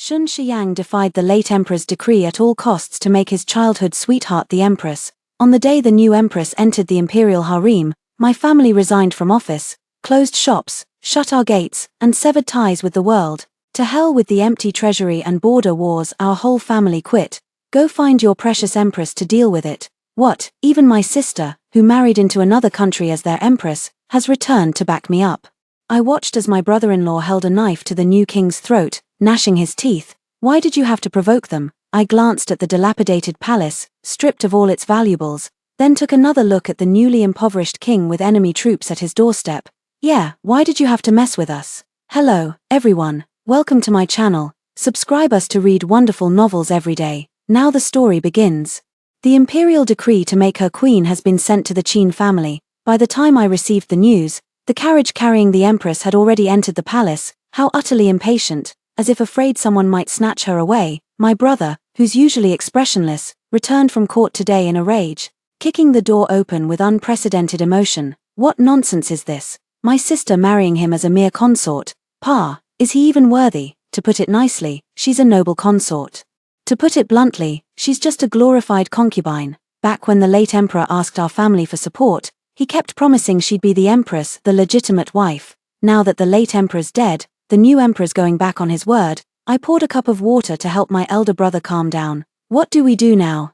Shun Shiyang defied the late emperor's decree at all costs to make his childhood sweetheart the empress. On the day the new empress entered the imperial harem, my family resigned from office, closed shops, shut our gates, and severed ties with the world. To hell with the empty treasury and border wars, our whole family quit. Go find your precious empress to deal with it. What, even my sister, who married into another country as their empress, has returned to back me up. I watched as my brother-in-law held a knife to the new king's throat, gnashing his teeth. Why did you have to provoke them? I glanced at the dilapidated palace, stripped of all its valuables, then took another look at the newly impoverished king with enemy troops at his doorstep. Yeah, why did you have to mess with us? Hello, everyone. Welcome to my channel. Subscribe us to read wonderful novels every day. Now the story begins. The imperial decree to make her queen has been sent to the Qin family. By the time I received the news, the carriage carrying the empress had already entered the palace. How utterly impatient, as if afraid someone might snatch her away. My brother, who's usually expressionless, returned from court today in a rage, kicking the door open with unprecedented emotion. What nonsense is this? My sister marrying him as a mere consort? Pa, is he even worthy? To put it nicely, she's a noble consort. To put it bluntly, she's just a glorified concubine. Back when the late emperor asked our family for support, he kept promising she'd be the empress, the legitimate wife. Now that the late emperor's dead, the new emperor's going back on his word. I poured a cup of water to help my elder brother calm down. What do we do now?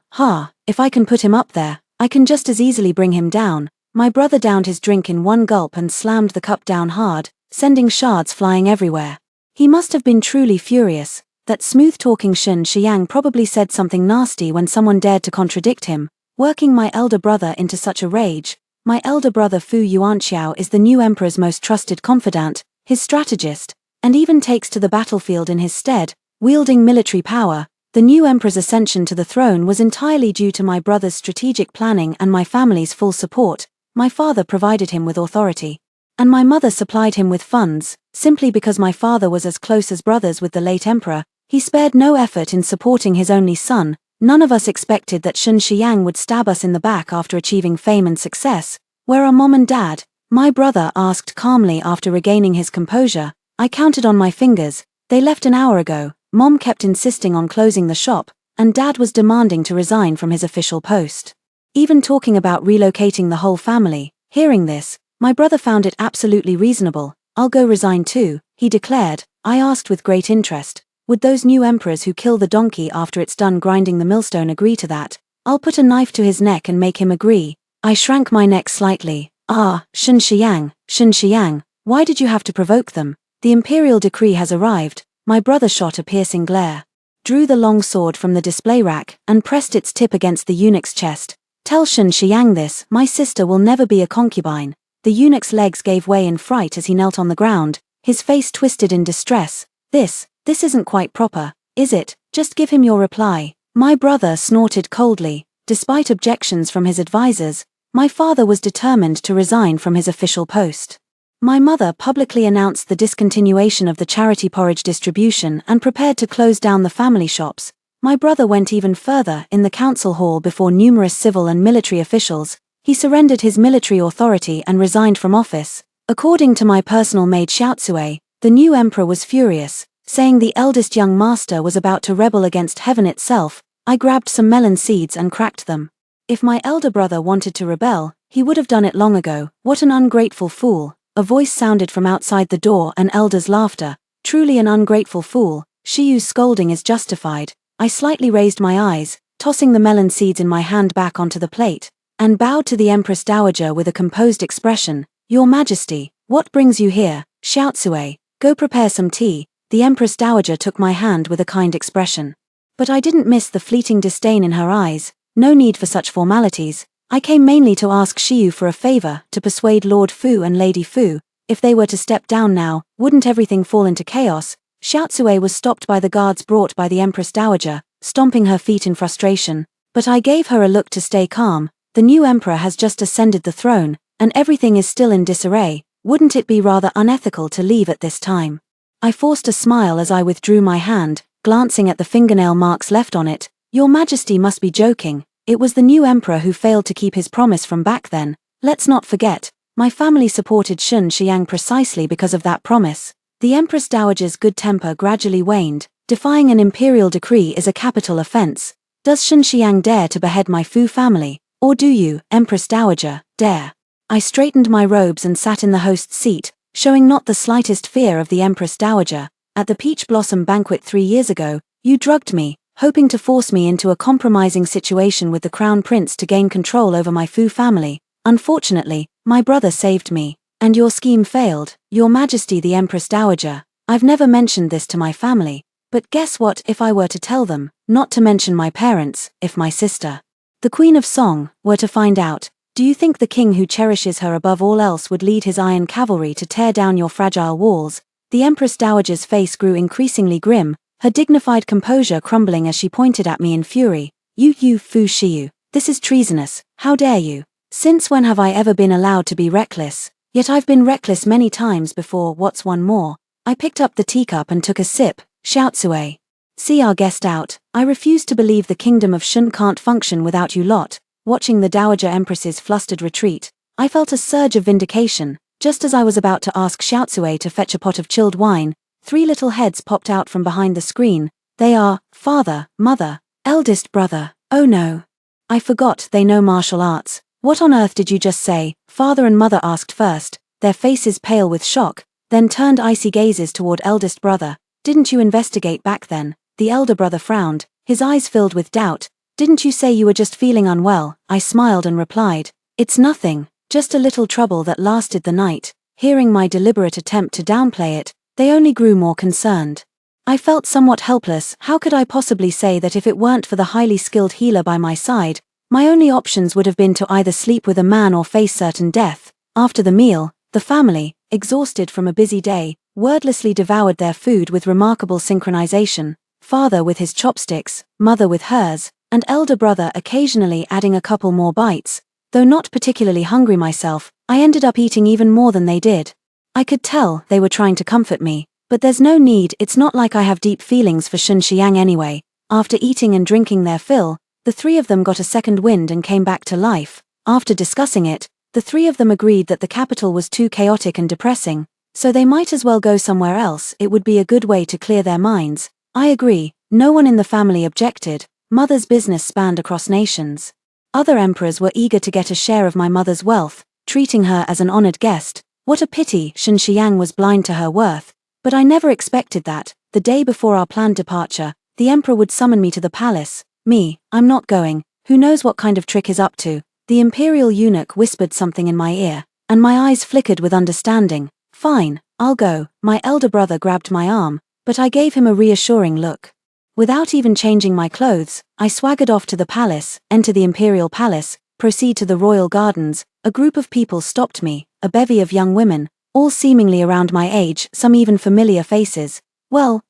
If I can put him up there, I can just as easily bring him down. My brother downed his drink in one gulp and slammed the cup down hard, sending shards flying everywhere. He must have been truly furious. That smooth-talking Shun Shiyang probably said something nasty when someone dared to contradict him, working my elder brother into such a rage. My elder brother Fu Yuanqiao is the new emperor's most trusted confidant, his strategist, and even takes to the battlefield in his stead, wielding military power. The new emperor's ascension to the throne was entirely due to my brother's strategic planning and my family's full support. My father provided him with authority, and my mother supplied him with funds. Simply because my father was as close as brothers with the late emperor, he spared no effort in supporting his only son. None of us expected that Shun Shiyang would stab us in the back after achieving fame and success. Where are Mom and Dad? My brother asked calmly after regaining his composure. I counted on my fingers. They left an hour ago. Mom kept insisting on closing the shop, and Dad was demanding to resign from his official post. Even talking about relocating the whole family. Hearing this, my brother found it absolutely reasonable. I'll go resign too, he declared. I asked with great interest. Would those new emperors who kill the donkey after it's done grinding the millstone agree to that? I'll put a knife to his neck and make him agree. I shrank my neck slightly. Shun Shiyang, why did you have to provoke them? The imperial decree has arrived. My brother shot a piercing glare, drew the long sword from the display rack, and pressed its tip against the eunuch's chest. Tell Shun Shiyang this, my sister will never be a concubine. The eunuch's legs gave way in fright as he knelt on the ground, his face twisted in distress. This isn't quite proper, is it? Just give him your reply. My brother snorted coldly. Despite objections from his advisors, my father was determined to resign from his official post. My mother publicly announced the discontinuation of the charity porridge distribution and prepared to close down the family shops. My brother went even further. In the council hall before numerous civil and military officials, he surrendered his military authority and resigned from office. According to my personal maid Xiaotsue, the new emperor was furious, saying the eldest young master was about to rebel against heaven itself. I grabbed some melon seeds and cracked them. If my elder brother wanted to rebel, he would have done it long ago. What an ungrateful fool. A voice sounded from outside the door, an elder's laughter. Truly an ungrateful fool. Shiyu's scolding is justified. I slightly raised my eyes, tossing the melon seeds in my hand back onto the plate, and bowed to the Empress Dowager with a composed expression. Your Majesty, what brings you here? Xiaotsue, go prepare some tea. The Empress Dowager took my hand with a kind expression. But I didn't miss the fleeting disdain in her eyes. No need for such formalities. I came mainly to ask Xiyu for a favor, to persuade Lord Fu and Lady Fu. If they were to step down now, wouldn't everything fall into chaos? Xiaotsue was stopped by the guards brought by the Empress Dowager, stomping her feet in frustration. But I gave her a look to stay calm. The new emperor has just ascended the throne, and everything is still in disarray. Wouldn't it be rather unethical to leave at this time? I forced a smile as I withdrew my hand, glancing at the fingernail marks left on it. Your Majesty must be joking. It was the new emperor who failed to keep his promise from back then. Let's not forget, my family supported Shun Shiyang precisely because of that promise. The Empress Dowager's good temper gradually waned, Defying an imperial decree is a capital offense. Does Xinxiang dare to behead my Fu family? Or do you, Empress Dowager, dare? I straightened my robes and sat in the host's seat, showing not the slightest fear of the Empress Dowager. At the Peach Blossom banquet 3 years ago, you drugged me, hoping to force me into a compromising situation with the Crown Prince to gain control over my Fu family. Unfortunately, my brother saved me. And your scheme failed, Your Majesty the Empress Dowager. I've never mentioned this to my family. But guess what if I were to tell them, not to mention my parents, if my sister, the Queen of Song, were to find out? Do you think the king who cherishes her above all else would lead his iron cavalry to tear down your fragile walls? The Empress Dowager's face grew increasingly grim, her dignified composure crumbling as she pointed at me in fury. You Fu Shiyu, this is treasonous, how dare you? Since when have I ever been allowed to be reckless? Yet I've been reckless many times before. What's one more? I picked up the teacup and took a sip. Xiaotsue. See our guest out. I refuse to believe the kingdom of Shun can't function without you lot. Watching the Dowager Empress's flustered retreat, I felt a surge of vindication. Just as I was about to ask Xiaotsue to fetch a pot of chilled wine, 3 little heads popped out from behind the screen. They are father, mother, eldest brother. Oh no. I forgot they know martial arts. What on earth did you just say? Father and mother asked first, their faces pale with shock, then turned icy gazes toward eldest brother. Didn't you investigate back then? The elder brother frowned, his eyes filled with doubt. Didn't you say you were just feeling unwell? I smiled and replied, it's nothing, just a little trouble that lasted the night. Hearing my deliberate attempt to downplay it, they only grew more concerned. I felt somewhat helpless. How could I possibly say that if it weren't for the highly skilled healer by my side, my only options would have been to either sleep with a man or face certain death? After the meal, the family, exhausted from a busy day, wordlessly devoured their food with remarkable synchronization, father with his chopsticks, mother with hers, and elder brother occasionally adding a couple more bites. Though not particularly hungry myself, I ended up eating even more than they did. I could tell they were trying to comfort me, but there's no need. It's not like I have deep feelings for Xinxiang anyway. After eating and drinking their fill, the 3 of them got a second wind and came back to life. After discussing it, the 3 of them agreed that the capital was too chaotic and depressing, so they might as well go somewhere else. It would be a good way to clear their minds. I agree. No one in the family objected. Mother's business spanned across nations. Other emperors were eager to get a share of my mother's wealth, treating her as an honored guest. What a pity Xinxiang was blind to her worth. But I never expected that, the day before our planned departure, the emperor would summon me to the palace. Me, I'm not going. Who knows what kind of trick he's up to? The imperial eunuch whispered something in my ear, and my eyes flickered with understanding. Fine, I'll go. My elder brother grabbed my arm, but I gave him a reassuring look. Without even changing my clothes, I swaggered off to the palace, enter the imperial palace, proceed to the royal gardens. A group of people stopped me, a bevy of young women, all seemingly around my age, some even familiar faces. Well,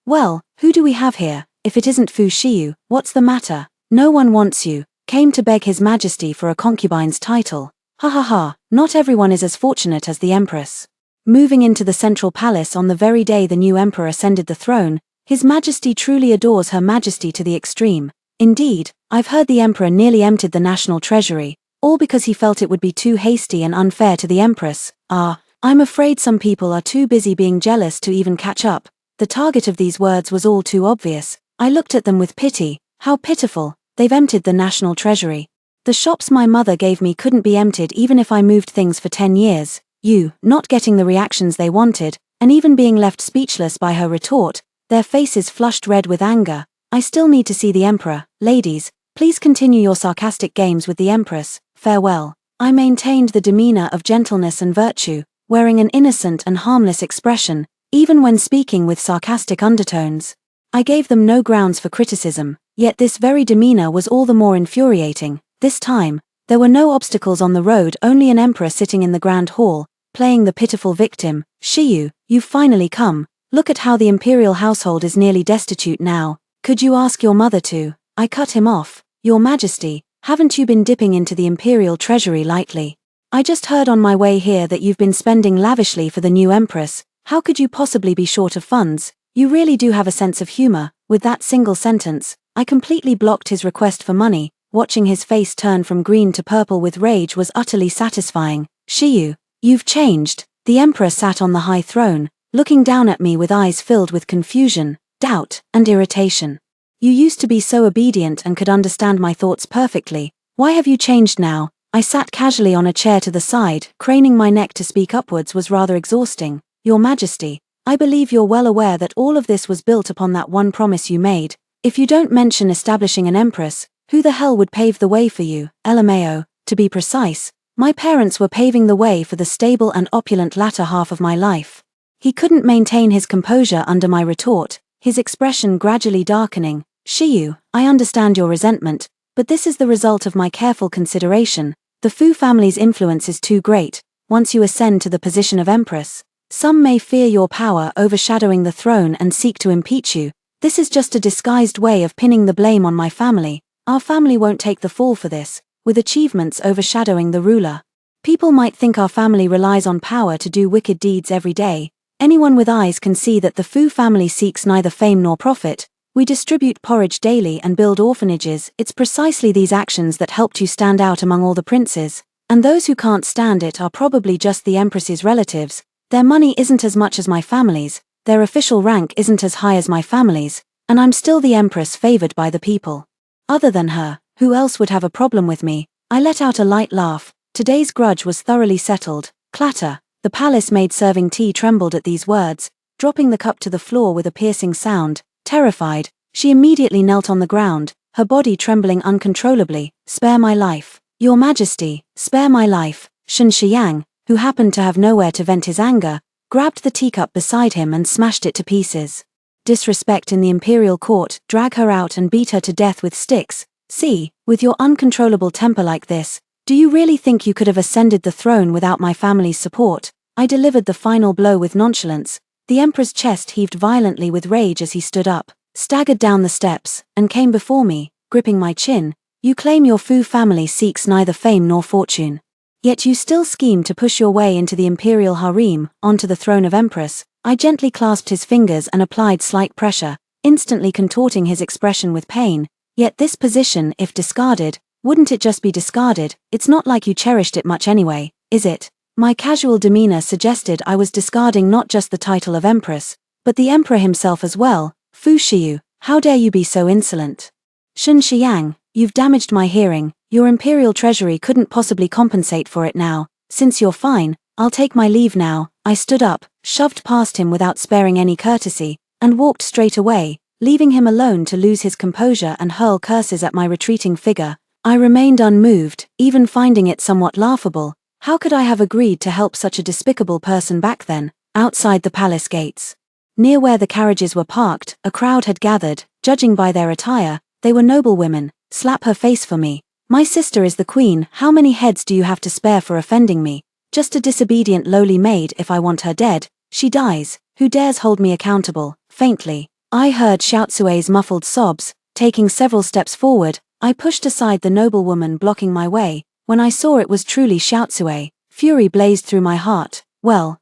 who do we have here? If it isn't Fu Shiyu, what's the matter? No one wants you. Came to beg His Majesty for a concubine's title. Ha ha ha, not everyone is as fortunate as the Empress. Moving into the central palace on the very day the new emperor ascended the throne, His Majesty truly adores Her Majesty to the extreme. Indeed, I've heard the emperor nearly emptied the national treasury, all because he felt it would be too hasty and unfair to the Empress. I'm afraid some people are too busy being jealous to even catch up. The target of these words was all too obvious. I looked at them with pity. How pitiful, they've emptied the national treasury. The shops my mother gave me couldn't be emptied even if I moved things for 10 years. You, not getting the reactions they wanted, and even being left speechless by her retort, their faces flushed red with anger. I still need to see the emperor. Ladies, please continue your sarcastic games with the Empress. Farewell. I maintained the demeanor of gentleness and virtue, wearing an innocent and harmless expression, even when speaking with sarcastic undertones. I gave them no grounds for criticism, yet this very demeanor was all the more infuriating. This time, there were no obstacles on the road, only an emperor sitting in the grand hall, playing the pitiful victim. Shiyu, you've finally come. Look at how the imperial household is nearly destitute now. Could you ask your mother to? I cut him off. Your Majesty, haven't you been dipping into the imperial treasury lightly? I just heard on my way here that you've been spending lavishly for the new empress. How could you possibly be short of funds? You really do have a sense of humor. With that single sentence, I completely blocked his request for money. Watching his face turn from green to purple with rage was utterly satisfying. Shiyu, you've changed. The emperor sat on the high throne, looking down at me with eyes filled with confusion. doubt, and irritation. You used to be so obedient and could understand my thoughts perfectly. Why have you changed now? I sat casually on a chair to the side, craning my neck to speak upwards was rather exhausting. Your Majesty, I believe you're well aware that all of this was built upon that one promise you made. If you don't mention establishing an empress, who the hell would pave the way for you? LMAO, to be precise, my parents were paving the way for the stable and opulent latter half of my life. He couldn't maintain his composure under my retort, his expression gradually darkening. Shiyu, I understand your resentment, but this is the result of my careful consideration. The Fu family's influence is too great. Once you ascend to the position of empress, some may fear your power overshadowing the throne and seek to impeach you. This is just a disguised way of pinning the blame on my family. Our family won't take the fall for this, with achievements overshadowing the ruler. People might think our family relies on power to do wicked deeds every day. Anyone with eyes can see that the Fu family seeks neither fame nor profit. We distribute porridge daily and build orphanages. It's precisely these actions that helped you stand out among all the princes. And those who can't stand it are probably just the empress's relatives. Their money isn't as much as my family's, their official rank isn't as high as my family's, and I'm still the empress favored by the people. Other than her, who else would have a problem with me? I let out a light laugh. Today's grudge was thoroughly settled. Clatter. The palace maid serving tea trembled at these words, dropping the cup to the floor with a piercing sound. Terrified, she immediately knelt on the ground, her body trembling uncontrollably. Spare my life. Your Majesty, spare my life. Shen Shiyang, who happened to have nowhere to vent his anger, grabbed the teacup beside him and smashed it to pieces. Disrespect in the imperial court, drag her out and beat her to death with sticks. See, with your uncontrollable temper like this, do you really think you could have ascended the throne without my family's support? I delivered the final blow with nonchalance. The emperor's chest heaved violently with rage as he stood up, staggered down the steps, and came before me, gripping my chin. You claim your Fu family seeks neither fame nor fortune. Yet you still scheme to push your way into the imperial harem, onto the throne of empress. I gently clasped his fingers and applied slight pressure, instantly contorting his expression with pain. Yet this position, if discarded, wouldn't it just be discarded? It's not like you cherished it much anyway, is it? My casual demeanor suggested I was discarding not just the title of empress, but the emperor himself as well. Fu Shiyu, how dare you be so insolent? Shen Shiyang, you've damaged my hearing. Your imperial treasury couldn't possibly compensate for it now. Since you're fine, I'll take my leave now. I stood up, shoved past him without sparing any courtesy, and walked straight away, leaving him alone to lose his composure and hurl curses at my retreating figure. I remained unmoved, even finding it somewhat laughable. How could I have agreed to help such a despicable person back then? Outside the palace gates, near where the carriages were parked, a crowd had gathered. Judging by their attire, they were noble women. Slap her face for me. My sister is the queen. How many heads do you have to spare for offending me? Just a disobedient lowly maid. If I want her dead, she dies. Who dares hold me accountable? Faintly, I heard Xiaozui's muffled sobs. Taking several steps forward, I pushed aside the noblewoman blocking my way. When I saw it was truly Xiaozui, fury blazed through my heart. Well,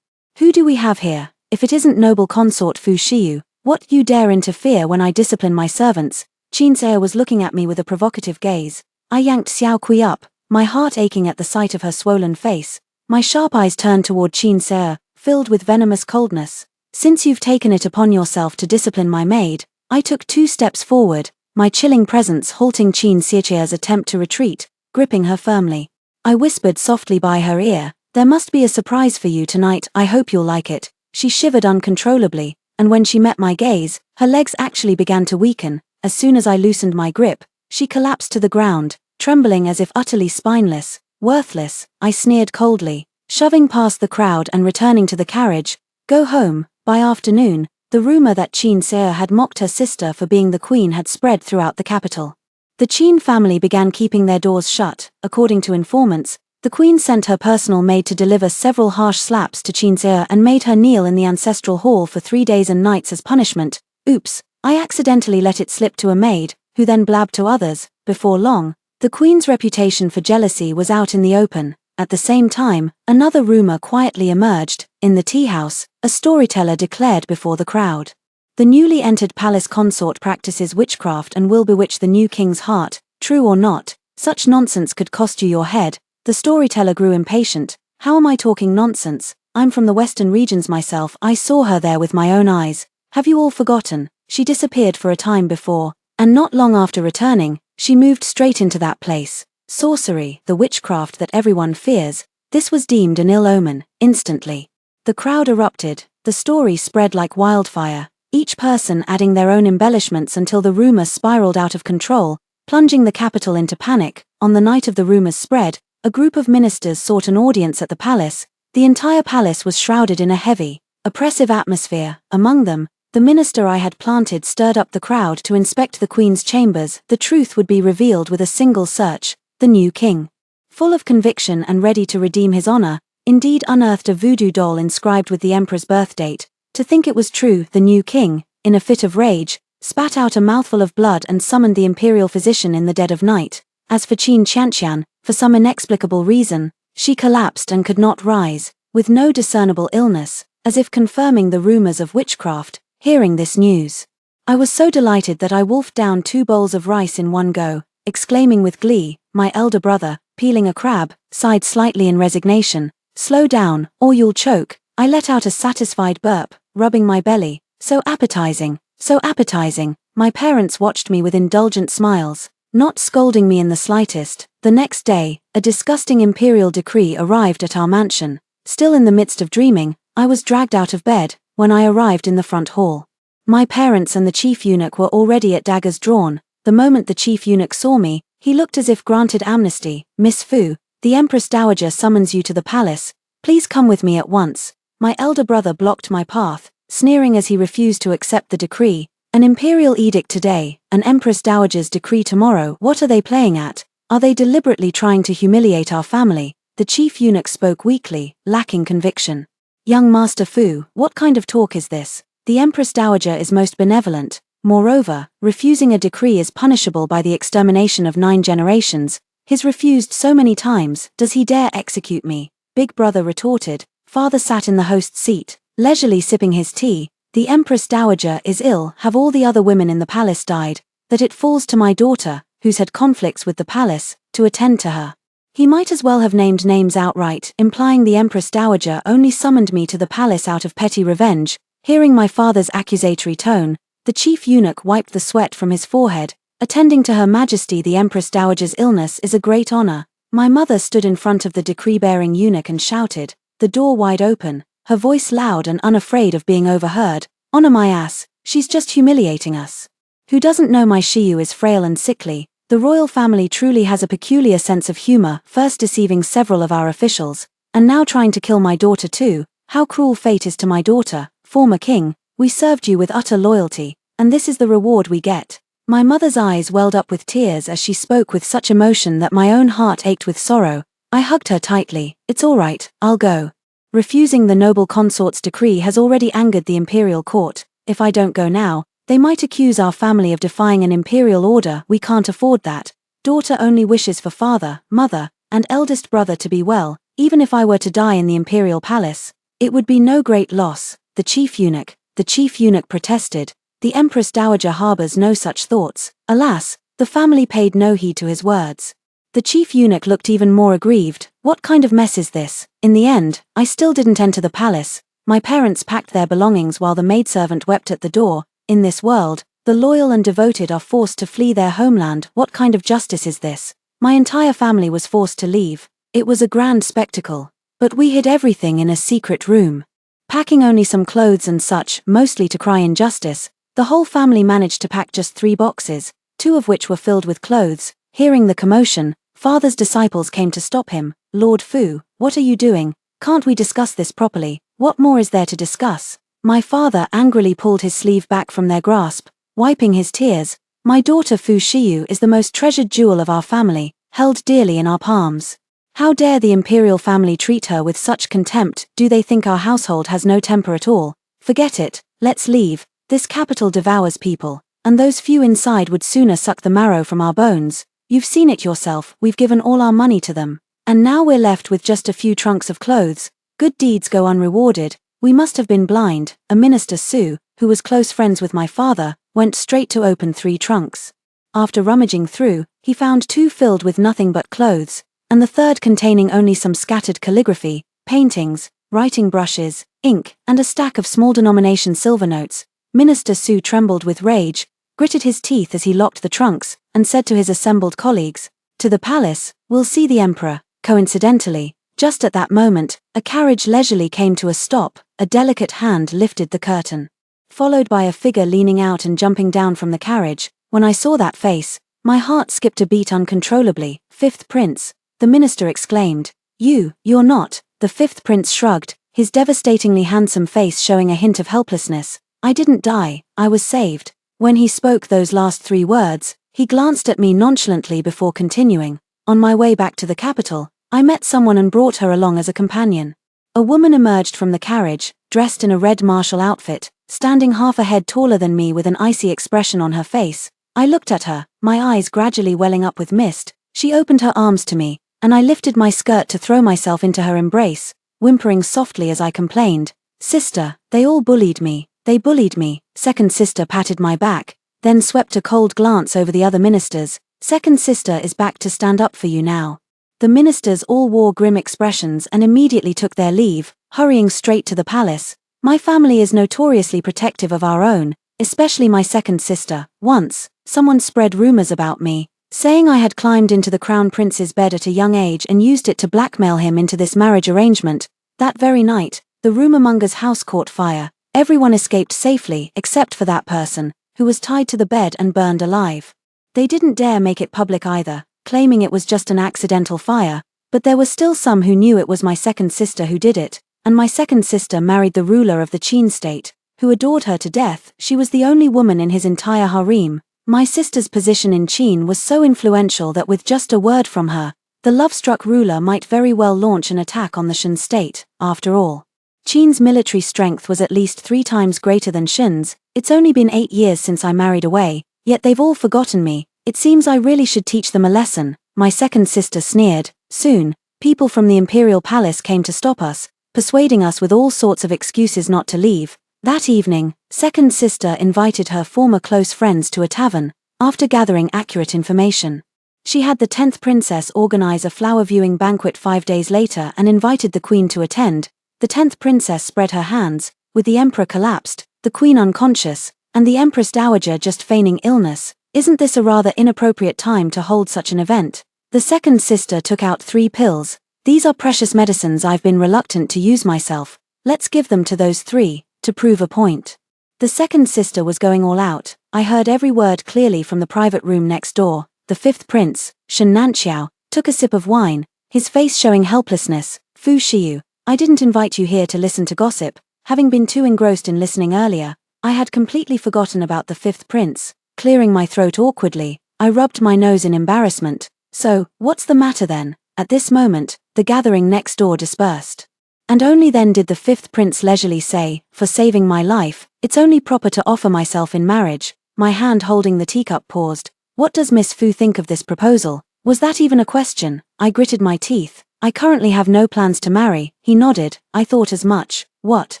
who do we have here? If it isn't noble consort Fu Shiyu, what you dare interfere when I discipline my servants? Qin Xie was looking at me with a provocative gaze. I yanked Xiao Kui up, my heart aching at the sight of her swollen face. My sharp eyes turned toward Qin Xie, filled with venomous coldness. Since you've taken it upon yourself to discipline my maid, I took 2 steps forward, my chilling presence halting Qin Xie's attempt to retreat, gripping her firmly. I whispered softly by her ear, there must be a surprise for you tonight. I hope you'll like it. She shivered uncontrollably, and when she met my gaze, her legs actually began to weaken. As soon as I loosened my grip, she collapsed to the ground, trembling as if utterly spineless. Worthless, I sneered coldly, shoving past the crowd and returning to the carriage. Go home. By afternoon, the rumor that Qin Xie had mocked her sister for being the queen had spread throughout the capital. The Qin family began keeping their doors shut. According to informants, the queen sent her personal maid to deliver several harsh slaps to Qin Xie and made her kneel in the ancestral hall for 3 days and nights as punishment. Oops, I accidentally let it slip to a maid, who then blabbed to others. Before long, the queen's reputation for jealousy was out in the open. At the same time, another rumor quietly emerged. In the tea house, a storyteller declared before the crowd. The newly entered palace consort practices witchcraft and will bewitch the new king's heart. True or not, such nonsense could cost you your head. The storyteller grew impatient. How am I talking nonsense? I'm from the western regions myself. I saw her there with my own eyes. Have you all forgotten? She disappeared for a time before, and not long after returning, she moved straight into that place. Sorcery, the witchcraft that everyone fears, this was deemed an ill omen, instantly. The crowd erupted, the story spread like wildfire, each person adding their own embellishments until the rumor spiraled out of control, plunging the capital into panic. On the night of the rumor's spread, a group of ministers sought an audience at the palace. The entire palace was shrouded in a heavy, oppressive atmosphere. Among them, the minister I had planted stirred up the crowd to inspect the queen's chambers. The truth would be revealed with a single search. The new king, full of conviction and ready to redeem his honor, indeed unearthed a voodoo doll inscribed with the emperor's birth date. To think it was true, the new king, in a fit of rage, spat out a mouthful of blood and summoned the imperial physician in the dead of night. As for Qin Qianqian, for some inexplicable reason, she collapsed and could not rise, with no discernible illness, as if confirming the rumors of witchcraft. Hearing this news, I was so delighted that I wolfed down 2 bowls of rice in one go, exclaiming with glee. My elder brother, peeling a crab, sighed slightly in resignation. Slow down, or you'll choke. I let out a satisfied burp, rubbing my belly. So appetizing, so appetizing. My parents watched me with indulgent smiles, not scolding me in the slightest. The next day, a disgusting imperial decree arrived at our mansion. Still in the midst of dreaming, I was dragged out of bed when I arrived in the front hall. My parents and the chief eunuch were already at daggers drawn. The moment the chief eunuch saw me, he looked as if granted amnesty. Miss Fu, the Empress Dowager summons you to the palace. Please come with me at once. My elder brother blocked my path, sneering as he refused to accept the decree. An imperial edict today, an Empress Dowager's decree tomorrow. What are they playing at? Are they deliberately trying to humiliate our family? The chief eunuch spoke weakly, lacking conviction. Young Master Fu, what kind of talk is this? The Empress Dowager is most benevolent. Moreover, refusing a decree is punishable by the extermination of 9 generations. He's refused so many times, does he dare execute me? Big brother retorted. Father sat in the host's seat, leisurely sipping his tea. The Empress Dowager is ill. Have all the other women in the palace died? That it falls to my daughter, who's had conflicts with the palace, to attend to her. He might as well have named names outright, implying the Empress Dowager only summoned me to the palace out of petty revenge. Hearing my father's accusatory tone, the chief eunuch wiped the sweat from his forehead. Attending to Her Majesty the Empress Dowager's illness is a great honor. My mother stood in front of the decree-bearing eunuch and shouted, the door wide open, her voice loud and unafraid of being overheard. Honor my ass, she's just humiliating us. Who doesn't know my Shiyu is frail and sickly? The royal family truly has a peculiar sense of humor, first deceiving several of our officials, and now trying to kill my daughter too. How cruel fate is to my daughter. Former king, we served you with utter loyalty, and this is the reward we get. My mother's eyes welled up with tears as she spoke with such emotion that my own heart ached with sorrow. I hugged her tightly. It's all right, I'll go. Refusing the noble consort's decree has already angered the imperial court. If I don't go now, they might accuse our family of defying an imperial order. We can't afford that. Daughter only wishes for father, mother, and eldest brother to be well. Even if I were to die in the imperial palace, it would be no great loss. The chief eunuch protested. The Empress Dowager harbors no such thoughts. Alas, the family paid no heed to his words. The chief eunuch looked even more aggrieved. What kind of mess is this? In the end, I still didn't enter the palace. My parents packed their belongings while the maidservant wept at the door. In this world, the loyal and devoted are forced to flee their homeland. What kind of justice is this? My entire family was forced to leave. It was a grand spectacle. But we hid everything in a secret room. Packing only some clothes and such, mostly to cry injustice, the whole family managed to pack just 3 boxes, 2 of which were filled with clothes. Hearing the commotion, father's disciples came to stop him. Lord Fu, what are you doing? Can't we discuss this properly? What more is there to discuss? My father angrily pulled his sleeve back from their grasp, wiping his tears. My daughter Fu Shiyu is the most treasured jewel of our family, held dearly in our palms. How dare the imperial family treat her with such contempt? Do they think our household has no temper at all? Forget it, let's leave. This capital devours people, and those few inside would sooner suck the marrow from our bones. You've seen it yourself, we've given all our money to them, and now we're left with just a few trunks of clothes. Good deeds go unrewarded. We must have been blind. A minister Su, who was close friends with my father, went straight to open 3 trunks. After rummaging through, he found 2 filled with nothing but clothes, and the third containing only some scattered calligraphy, paintings, writing brushes, ink, and a stack of small denomination silver notes. Minister Su trembled with rage, gritted his teeth as he locked the trunks, and said to his assembled colleagues, "To the palace, we'll see the emperor." Coincidentally, just at that moment, a carriage leisurely came to a stop, a delicate hand lifted the curtain. Followed by a figure leaning out and jumping down from the carriage. When I saw that face, my heart skipped a beat uncontrollably. "Fifth Prince," the minister exclaimed. You're not." The fifth prince shrugged, his devastatingly handsome face showing a hint of helplessness. "I didn't die, I was saved." When he spoke those last 3 words, he glanced at me nonchalantly before continuing. "On my way back to the capital, I met someone and brought her along as a companion." A woman emerged from the carriage, dressed in a red martial outfit, standing half a head taller than me with an icy expression on her face. I looked at her, my eyes gradually welling up with mist. She opened her arms to me, and I lifted my skirt to throw myself into her embrace, whimpering softly as I complained, "Sister, they all bullied me, they bullied me." Second sister patted my back, then swept a cold glance over the other ministers. "Second sister is back to stand up for you now." The ministers all wore grim expressions and immediately took their leave, hurrying straight to the palace. My family is notoriously protective of our own, especially my second sister. Once, someone spread rumors about me, saying I had climbed into the crown prince's bed at a young age and used it to blackmail him into this marriage arrangement. That very night, the rumormonger's house caught fire. Everyone escaped safely except for that person, who was tied to the bed and burned alive. They didn't dare make it public either, claiming it was just an accidental fire, but there were still some who knew it was my second sister who did it, and my second sister married the ruler of the Qin state, who adored her to death. She was the only woman in his entire harem. My sister's position in Qin was so influential that with just a word from her, the love-struck ruler might very well launch an attack on the Shan state. After all, Qin's military strength was at least 3 times greater than Shan's. It's only been 8 years since I married away, yet they've all forgotten me. It seems I really should teach them a lesson. My second sister sneered. Soon, people from the imperial palace came to stop us, persuading us with all sorts of excuses not to leave. That evening, second sister invited her former close friends to a tavern. After gathering accurate information, she had the 10th princess organize a flower viewing banquet 5 days later and invited the queen to attend. The 10th princess spread her hands, with the emperor collapsed, the queen unconscious, and the empress dowager just feigning illness. Isn't this a rather inappropriate time to hold such an event? The second sister took out 3 pills. "These are precious medicines I've been reluctant to use myself. Let's give them to those 3, to prove a point." The second sister was going all out. I heard every word clearly from the private room next door. The 5th prince, Shen Nanxiao, took a sip of wine, his face showing helplessness. "Fu Xiu, I didn't invite you here to listen to gossip. Having been too engrossed in listening earlier, I had completely forgotten about the 5th prince." Clearing my throat awkwardly, I rubbed my nose in embarrassment. "So, what's the matter then?" At this moment, the gathering next door dispersed. And only then did the 5th prince leisurely say, "For saving my life, it's only proper to offer myself in marriage." My hand holding the teacup paused. "What does Miss Fu think of this proposal?" Was that even a question? I gritted my teeth. "I currently have no plans to marry." He nodded. "I thought as much." "What?"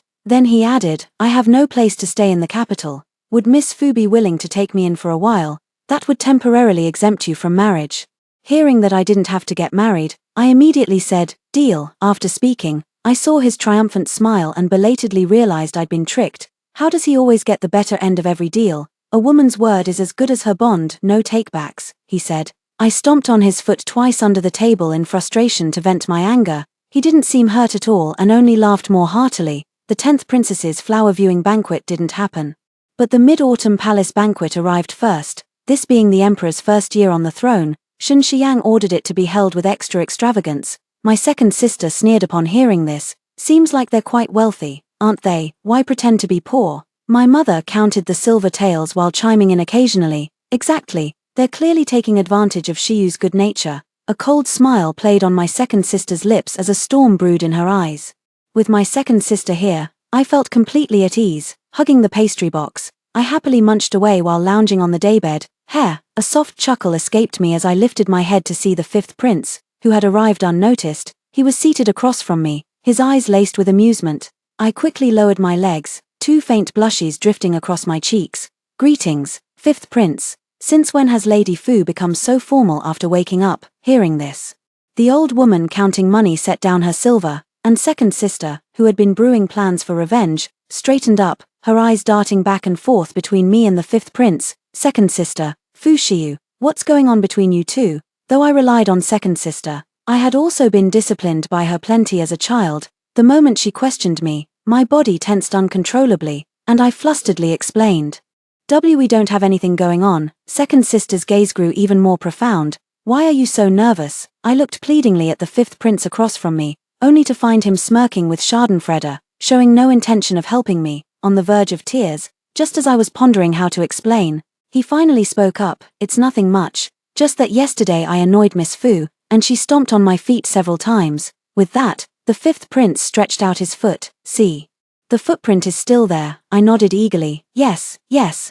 Then he added, "I have no place to stay in the capital. Would Miss Fu be willing to take me in for a while? That would temporarily exempt you from marriage." Hearing that I didn't have to get married, I immediately said, "Deal." After speaking, I saw his triumphant smile and belatedly realized I'd been tricked. How does he always get the better end of every deal? "A woman's word is as good as her bond, no takebacks," he said. I stomped on his foot twice under the table in frustration to vent my anger. He didn't seem hurt at all and only laughed more heartily. The 10th princess's flower viewing banquet didn't happen. But the Mid-Autumn Palace banquet arrived first. This being the emperor's first year on the throne, Shen Xiang ordered it to be held with extra extravagance. My second sister sneered upon hearing this. "Seems like they're quite wealthy, aren't they? Why pretend to be poor?" My mother counted the silver taels while chiming in occasionally. "Exactly, they're clearly taking advantage of Shiyu's good nature." A cold smile played on my second sister's lips as a storm brewed in her eyes. With my second sister here, I felt completely at ease. Hugging the pastry box, I happily munched away while lounging on the daybed. A soft chuckle escaped me as I lifted my head to see the 5th prince, who had arrived unnoticed. He was seated across from me, his eyes laced with amusement. I quickly lowered my legs, 2 faint blushes drifting across my cheeks. "Greetings, 5th prince. Since when has Lady Fu become so formal after waking up?" Hearing this, the old woman counting money set down her silver, and second sister, who had been brewing plans for revenge, straightened up, her eyes darting back and forth between me and the fifth prince. Second sister, Fu Shiyu, what's going on between you two? Though I relied on second sister, I had also been disciplined by her plenty as a child. The moment she questioned me, my body tensed uncontrollably, and I flusteredly explained. We don't have anything going on. Second sister's gaze grew even more profound. Why are you so nervous? I looked pleadingly at the fifth prince across from me, only to find him smirking with Schadenfreude, showing no intention of helping me, on the verge of tears. Just as I was pondering how to explain, he finally spoke up. It's nothing much, just that yesterday I annoyed Miss Fu, and she stomped on my feet several times. With that, the fifth prince stretched out his foot. See? The footprint is still there. I nodded eagerly. Yes,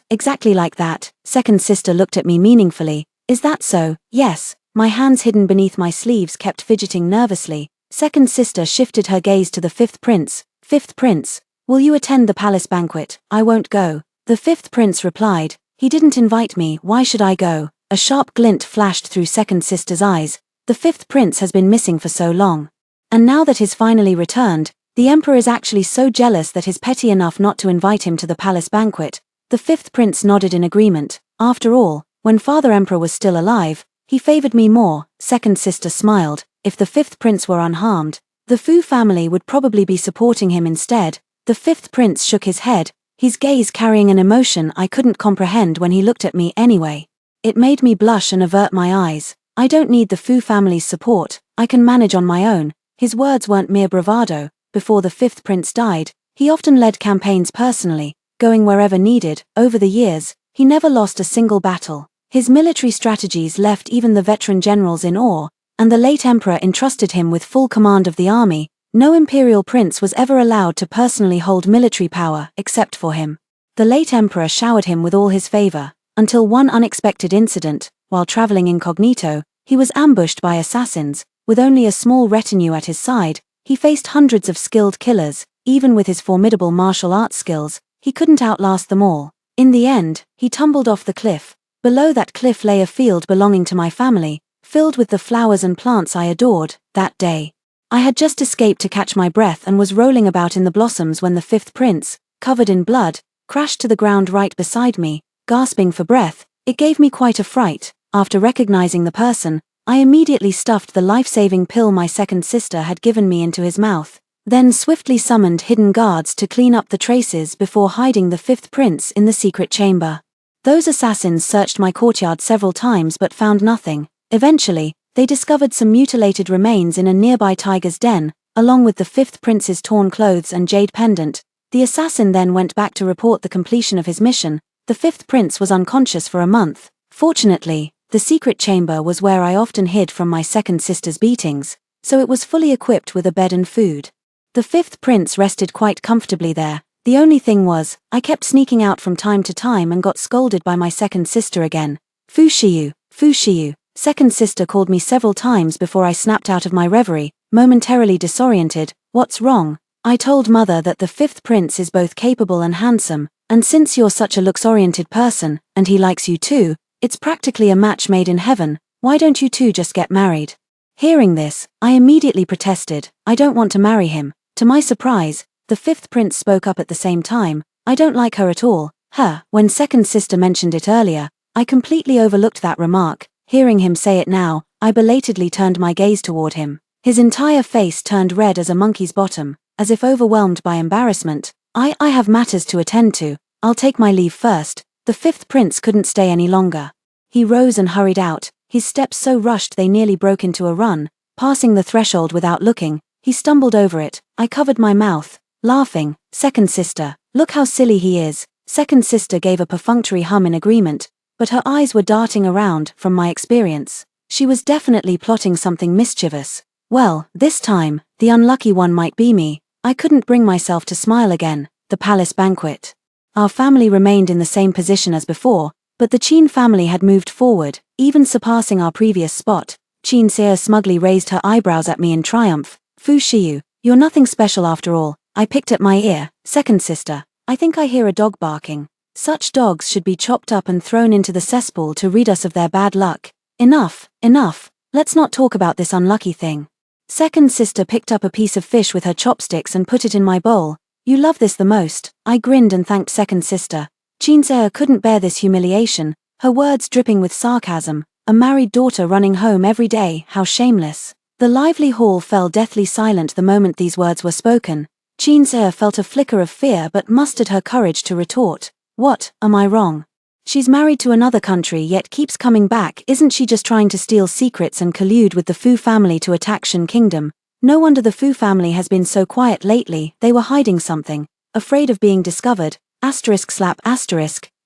exactly like that. Second sister looked at me meaningfully. Is that so? Yes. My hands hidden beneath my sleeves kept fidgeting nervously. Second sister shifted her gaze to the fifth prince. Fifth prince, will you attend the palace banquet? I won't go. The fifth prince replied. He didn't invite me, why should I go? A sharp glint flashed through second sister's eyes. The fifth prince has been missing for so long. And now that he's finally returned, the emperor is actually so jealous that he's petty enough not to invite him to the palace banquet. The fifth prince nodded in agreement. After all, when father emperor was still alive, he favored me more. Second sister smiled. If the fifth prince were unharmed, the Fu family would probably be supporting him instead. The fifth prince shook his head, his gaze carrying an emotion I couldn't comprehend when he looked at me anyway. It made me blush and avert my eyes. I don't need the Fu family's support, I can manage on my own. His words weren't mere bravado. Before the fifth prince died, he often led campaigns personally, going wherever needed. Over the years, he never lost a single battle. His military strategies left even the veteran generals in awe, and the late emperor entrusted him with full command of the army. No imperial prince was ever allowed to personally hold military power except for him. The late emperor showered him with all his favor, until one unexpected incident. While traveling incognito, he was ambushed by assassins. With only a small retinue at his side, he faced hundreds of skilled killers. Even with his formidable martial arts skills, he couldn't outlast them all. In the end, he tumbled off the cliff. Below that cliff lay a field belonging to my family, filled with the flowers and plants I adored. That day, I had just escaped to catch my breath and was rolling about in the blossoms when the fifth prince, covered in blood, crashed to the ground right beside me. Gasping for breath, it gave me quite a fright. After recognizing the person, I immediately stuffed the life-saving pill my second sister had given me into his mouth, then swiftly summoned hidden guards to clean up the traces before hiding the fifth prince in the secret chamber. Those assassins searched my courtyard several times but found nothing. Eventually, they discovered some mutilated remains in a nearby tiger's den, along with the fifth prince's torn clothes and jade pendant. The assassin then went back to report the completion of his mission. The fifth prince was unconscious for a month. Fortunately, the secret chamber was where I often hid from my second sister's beatings, so it was fully equipped with a bed and food. The fifth prince rested quite comfortably there. The only thing was, I kept sneaking out from time to time and got scolded by my second sister again. Fu Shiyu, Fu Shiyu. Second sister called me several times before I snapped out of my reverie, momentarily disoriented. What's wrong? I told mother that the fifth prince is both capable and handsome, and since you're such a looks-oriented person, and he likes you too, it's practically a match made in heaven. Why don't you two just get married? Hearing this, I immediately protested. I don't want to marry him. To my surprise, the fifth prince spoke up at the same time. I don't like her at all. Her. When second sister mentioned it earlier, I completely overlooked that remark. Hearing him say it now, I belatedly turned my gaze toward him. His entire face turned red as a monkey's bottom, as if overwhelmed by embarrassment. I have matters to attend to. I'll take my leave first. The fifth prince couldn't stay any longer. He rose and hurried out, his steps so rushed they nearly broke into a run. Passing the threshold without looking, he stumbled over it. I covered my mouth, laughing. Second sister, look how silly he is. Second sister gave a perfunctory hum in agreement, but her eyes were darting around. From my experience, she was definitely plotting something mischievous. Well, this time, the unlucky one might be me. I couldn't bring myself to smile again. The palace banquet. Our family remained in the same position as before, but the Qin family had moved forward, even surpassing our previous spot. Qin Xie smugly raised her eyebrows at me in triumph. Fu Shiyu, you're nothing special after all. I picked at my ear. Second sister, I think I hear a dog barking. Such dogs should be chopped up and thrown into the cesspool to rid us of their bad luck. Enough. Let's not talk about this unlucky thing. Second sister picked up a piece of fish with her chopsticks and put it in my bowl. You love this the most. I grinned and thanked second sister. Qin couldn't bear this humiliation, her words dripping with sarcasm. A married daughter running home every day, how shameless. The lively hall fell deathly silent the moment these words were spoken. Qin felt a flicker of fear but mustered her courage to retort. What, am I wrong? She's married to another country yet keeps coming back. Isn't she just trying to steal secrets and collude with the Fu family to attack Shen Kingdom? No wonder the Fu family has been so quiet lately. They were hiding something, afraid of being discovered. Slap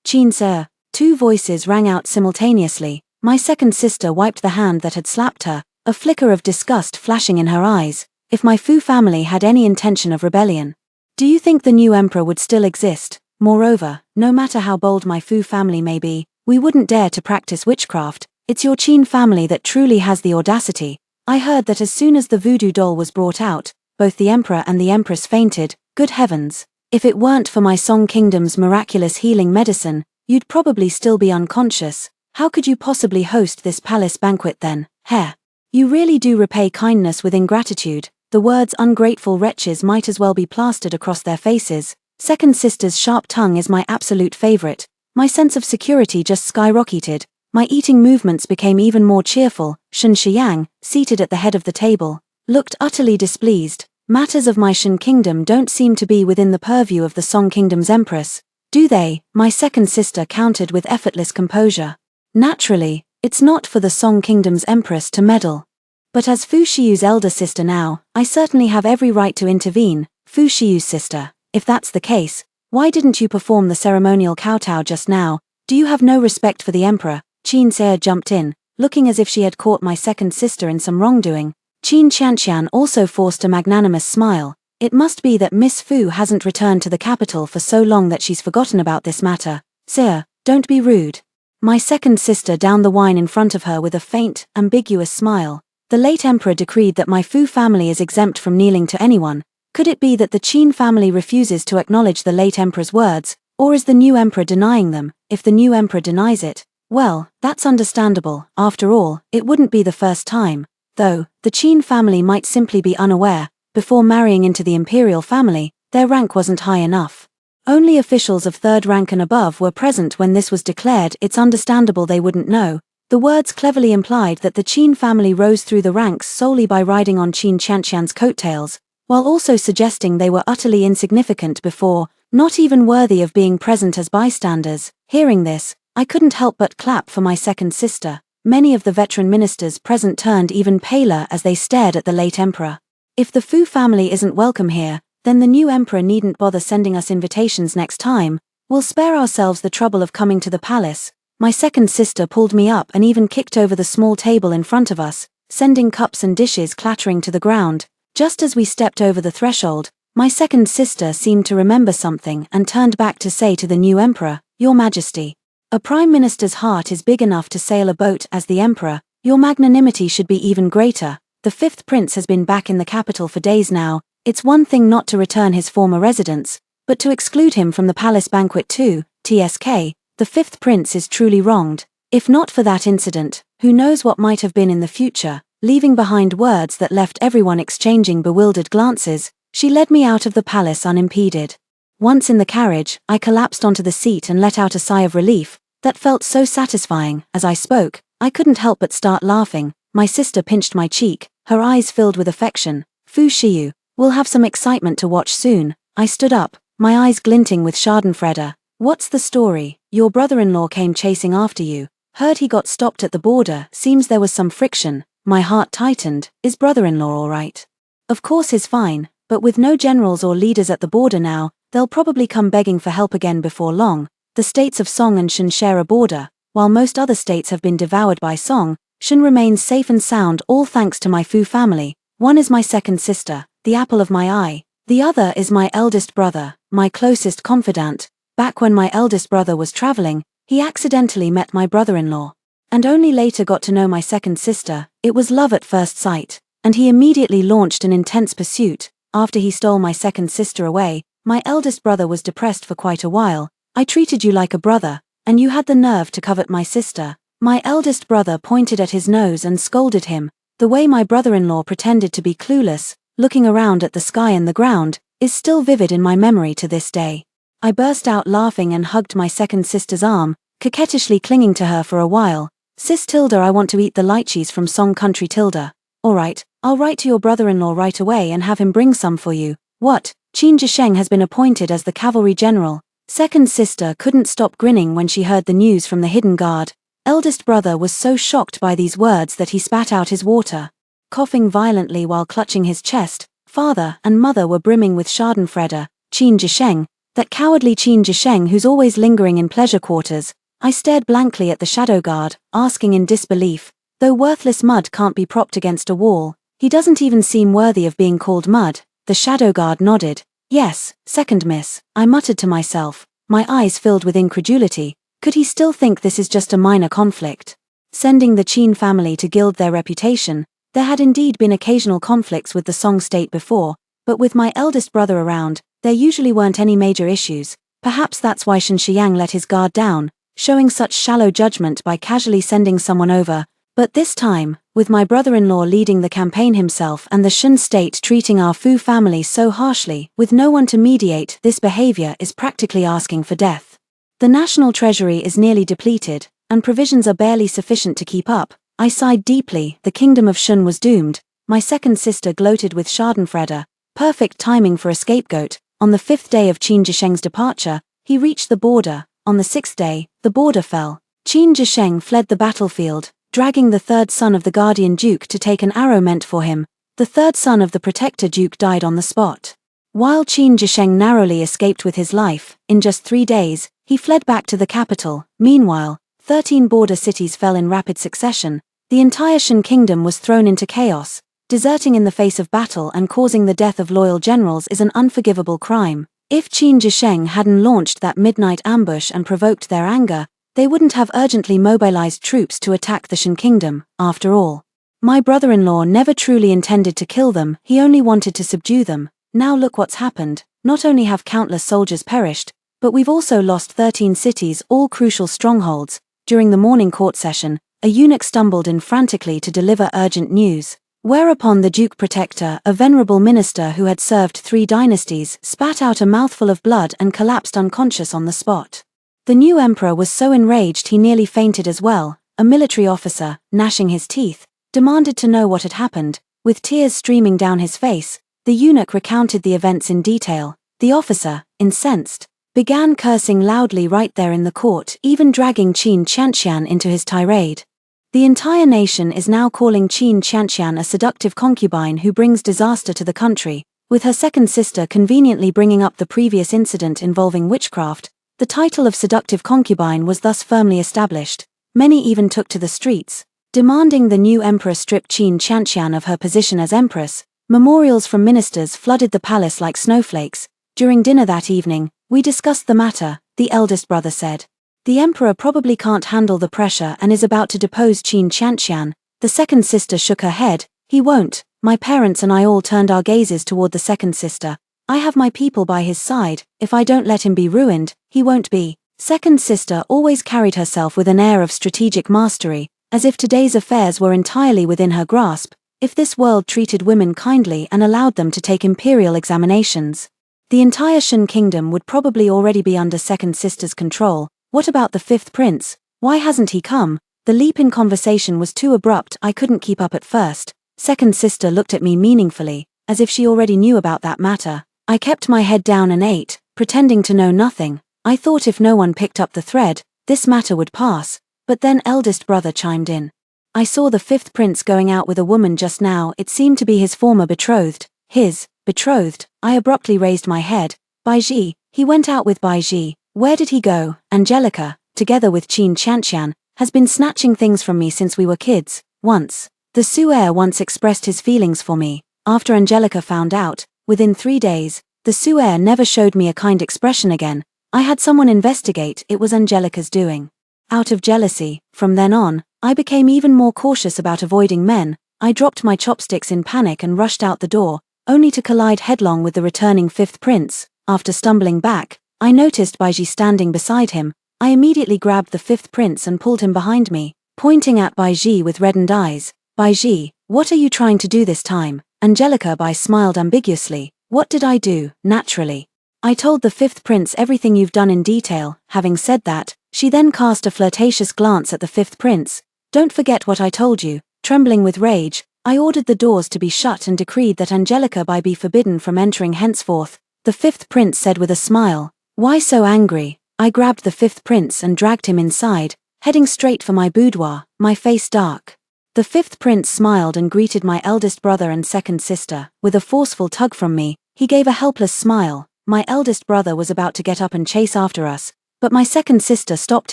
Qin. Two voices rang out simultaneously. My second sister wiped the hand that had slapped her, a flicker of disgust flashing in her eyes. If my Fu family had any intention of rebellion, do you think the new emperor would still exist? Moreover, no matter how bold my Fu family may be, we wouldn't dare to practice witchcraft. It's your Qin family that truly has the audacity. I heard that as soon as the voodoo doll was brought out, both the emperor and the empress fainted. Good heavens. If it weren't for my Song Kingdom's miraculous healing medicine, you'd probably still be unconscious. How could you possibly host this palace banquet then? Heh. You really do repay kindness with ingratitude. The words ungrateful wretches might as well be plastered across their faces. Second sister's sharp tongue is my absolute favorite. My sense of security just skyrocketed. My eating movements became even more cheerful. Shen Shiyang, seated at the head of the table, looked utterly displeased. Matters of my Shen Kingdom don't seem to be within the purview of the Song Kingdom's Empress, do they? My second sister countered with effortless composure. Naturally, it's not for the Song Kingdom's Empress to meddle. But as Fu Shiyu's elder sister now, I certainly have every right to intervene. Fu Shiyu's sister. If that's the case, why didn't you perform the ceremonial kowtow just now? Do you have no respect for the emperor? Qin jumped in, looking as if she had caught my second sister in some wrongdoing. Qin Qianqian also forced a magnanimous smile. It must be that Miss Fu hasn't returned to the capital for so long that she's forgotten about this matter. Sir, don't be rude. My second sister downed the wine in front of her with a faint, ambiguous smile. The late emperor decreed that my Fu family is exempt from kneeling to anyone. Could it be that the Qin family refuses to acknowledge the late emperor's words, or is the new emperor denying them? If the new emperor denies it, well, that's understandable. After all, it wouldn't be the first time. Though, the Qin family might simply be unaware. Before marrying into the imperial family, their rank wasn't high enough. Only officials of third rank and above were present when this was declared. It's understandable they wouldn't know. The words cleverly implied that the Qin family rose through the ranks solely by riding on Qin Qianqian's coattails, while also suggesting they were utterly insignificant before, not even worthy of being present as bystanders. Hearing this, I couldn't help but clap for my second sister. Many of the veteran ministers present turned even paler as they stared at the late emperor. If the Fu family isn't welcome here, then the new emperor needn't bother sending us invitations next time. We'll spare ourselves the trouble of coming to the palace. My second sister pulled me up and even kicked over the small table in front of us, sending cups and dishes clattering to the ground. Just as we stepped over the threshold, my second sister seemed to remember something and turned back to say to the new emperor, Your Majesty, a prime minister's heart is big enough to sail a boat as the emperor. Your magnanimity should be even greater. The fifth prince has been back in the capital for days now. It's one thing not to return his former residence, but to exclude him from the palace banquet too. TSK, the fifth prince is truly wronged. If not for that incident, who knows what might have been in the future? Leaving behind words that left everyone exchanging bewildered glances, she led me out of the palace unimpeded. Once in the carriage, I collapsed onto the seat and let out a sigh of relief. That felt so satisfying. As I spoke, I couldn't help but start laughing. My sister pinched my cheek, her eyes filled with affection. Fu Shiyu, we'll have some excitement to watch soon. I stood up, my eyes glinting with schadenfreude. What's the story? Your brother-in-law came chasing after you. Heard he got stopped at the border. Seems there was some friction. My heart tightened. Is brother-in-law all right? Of course he's fine, but with no generals or leaders at the border now, they'll probably come begging for help again before long. The states of Song and Shen share a border. While most other states have been devoured by Song, Shen remains safe and sound, all thanks to my Fu family. One is my second sister, the apple of my eye. The other is my eldest brother, my closest confidant. Back when my eldest brother was traveling, he accidentally met my brother-in-law, and only later got to know my second sister. It was love at first sight, and he immediately launched an intense pursuit. After he stole my second sister away, my eldest brother was depressed for quite a while. I treated you like a brother, and you had the nerve to covet my sister. My eldest brother pointed at his nose and scolded him. The way my brother-in-law pretended to be clueless, looking around at the sky and the ground, is still vivid in my memory to this day. I burst out laughing and hugged my second sister's arm, coquettishly clinging to her for a while. Sis Tilda, I want to eat the lychees from Song Country Tilda. Alright, I'll write to your brother-in-law right away and have him bring some for you. What? Qin Jisheng has been appointed as the cavalry general. Second sister couldn't stop grinning when she heard the news from the hidden guard. Eldest brother was so shocked by these words that he spat out his water. Coughing violently while clutching his chest, father and mother were brimming with schadenfreude. Qin Jisheng, that cowardly Qin Jisheng who's always lingering in pleasure quarters. I stared blankly at the shadow guard, asking in disbelief, though worthless mud can't be propped against a wall, he doesn't even seem worthy of being called mud. The shadow guard nodded. Yes, second miss, I muttered to myself, my eyes filled with incredulity. Could he still think this is just a minor conflict? Sending the Qin family to gild their reputation, there had indeed been occasional conflicts with the Song state before, but with my eldest brother around, there usually weren't any major issues. Perhaps that's why Shen Xiang let his guard down, showing such shallow judgment by casually sending someone over. But this time, with my brother-in-law leading the campaign himself and the Shen state treating our Fu family so harshly, with no one to mediate, this behavior is practically asking for death. The national treasury is nearly depleted, and provisions are barely sufficient to keep up. I sighed deeply, the kingdom of Shen was doomed. My second sister gloated with schadenfreude. Perfect timing for a scapegoat. On the 5th day of Qin Jisheng's departure, he reached the border. On the 6th day, the border fell. Qin Jisheng fled the battlefield, dragging the third son of the guardian duke to take an arrow meant for him. The third son of the protector duke died on the spot. While Qin Jisheng narrowly escaped with his life, in just 3 days, he fled back to the capital. Meanwhile, 13 border cities fell in rapid succession. The entire Shen kingdom was thrown into chaos. Deserting in the face of battle and causing the death of loyal generals is an unforgivable crime. If Qin Jisheng hadn't launched that midnight ambush and provoked their anger, they wouldn't have urgently mobilized troops to attack the Shen kingdom, after all. My brother-in-law never truly intended to kill them, he only wanted to subdue them. Now look what's happened. Not only have countless soldiers perished, but we've also lost 13 cities, all crucial strongholds. During the morning court session, a eunuch stumbled in frantically to deliver urgent news. Whereupon the Duke Protector, a venerable minister who had served 3 dynasties, spat out a mouthful of blood and collapsed unconscious on the spot. The new emperor was so enraged he nearly fainted as well. A military officer, gnashing his teeth, demanded to know what had happened. With tears streaming down his face, the eunuch recounted the events in detail. The officer, incensed, began cursing loudly right there in the court, even dragging Qin Qianqian into his tirade. The entire nation is now calling Qin Qianqian a seductive concubine who brings disaster to the country, with her second sister conveniently bringing up the previous incident involving witchcraft. The title of seductive concubine was thus firmly established. Many even took to the streets, demanding the new emperor strip Qin Qianqian of her position as empress. Memorials from ministers flooded the palace like snowflakes. During dinner that evening, we discussed the matter, the eldest brother said. The emperor probably can't handle the pressure and is about to depose Qin Qianqian. The second sister shook her head. He won't. My parents and I all turned our gazes toward the second sister. I have my people by his side. If I don't let him be ruined, he won't be. Second sister always carried herself with an air of strategic mastery, as if today's affairs were entirely within her grasp. If this world treated women kindly and allowed them to take imperial examinations, the entire Shen kingdom would probably already be under second sister's control. What about the 5th prince? Why hasn't he come? The leap in conversation was too abrupt, I couldn't keep up at first. Second sister looked at me meaningfully, as if she already knew about that matter. I kept my head down and ate, pretending to know nothing. I thought if no one picked up the thread, this matter would pass, but then eldest brother chimed in. I saw the 5th prince going out with a woman just now. It seemed to be his former betrothed. His betrothed? I abruptly raised my head. Baiji, he went out with Baiji. Where did he go? Angelica, together with Qin Qianqian, has been snatching things from me since we were kids. Once, the Su'er once expressed his feelings for me. After Angelica found out, within 3 days, the Su'er never showed me a kind expression again. I had someone investigate, it was Angelica's doing. Out of jealousy, from then on, I became even more cautious about avoiding men. I dropped my chopsticks in panic and rushed out the door, only to collide headlong with the returning 5th prince. After stumbling back, I noticed Baiji standing beside him. I immediately grabbed the 5th prince and pulled him behind me, pointing at Baiji with reddened eyes. Baiji, what are you trying to do this time? Angelica Bai smiled ambiguously. What did I do? Naturally. I told the fifth prince everything you've done in detail. Having said that, she then cast a flirtatious glance at the fifth prince. Don't forget what I told you. Trembling with rage, I ordered the doors to be shut and decreed that Angelica be forbidden from entering henceforth. The fifth prince said with a smile. Why so angry? I grabbed the fifth prince and dragged him inside, heading straight for my boudoir, my face dark. The fifth prince smiled and greeted my eldest brother and second sister. With a forceful tug from me, he gave a helpless smile. My eldest brother was about to get up and chase after us, but my second sister stopped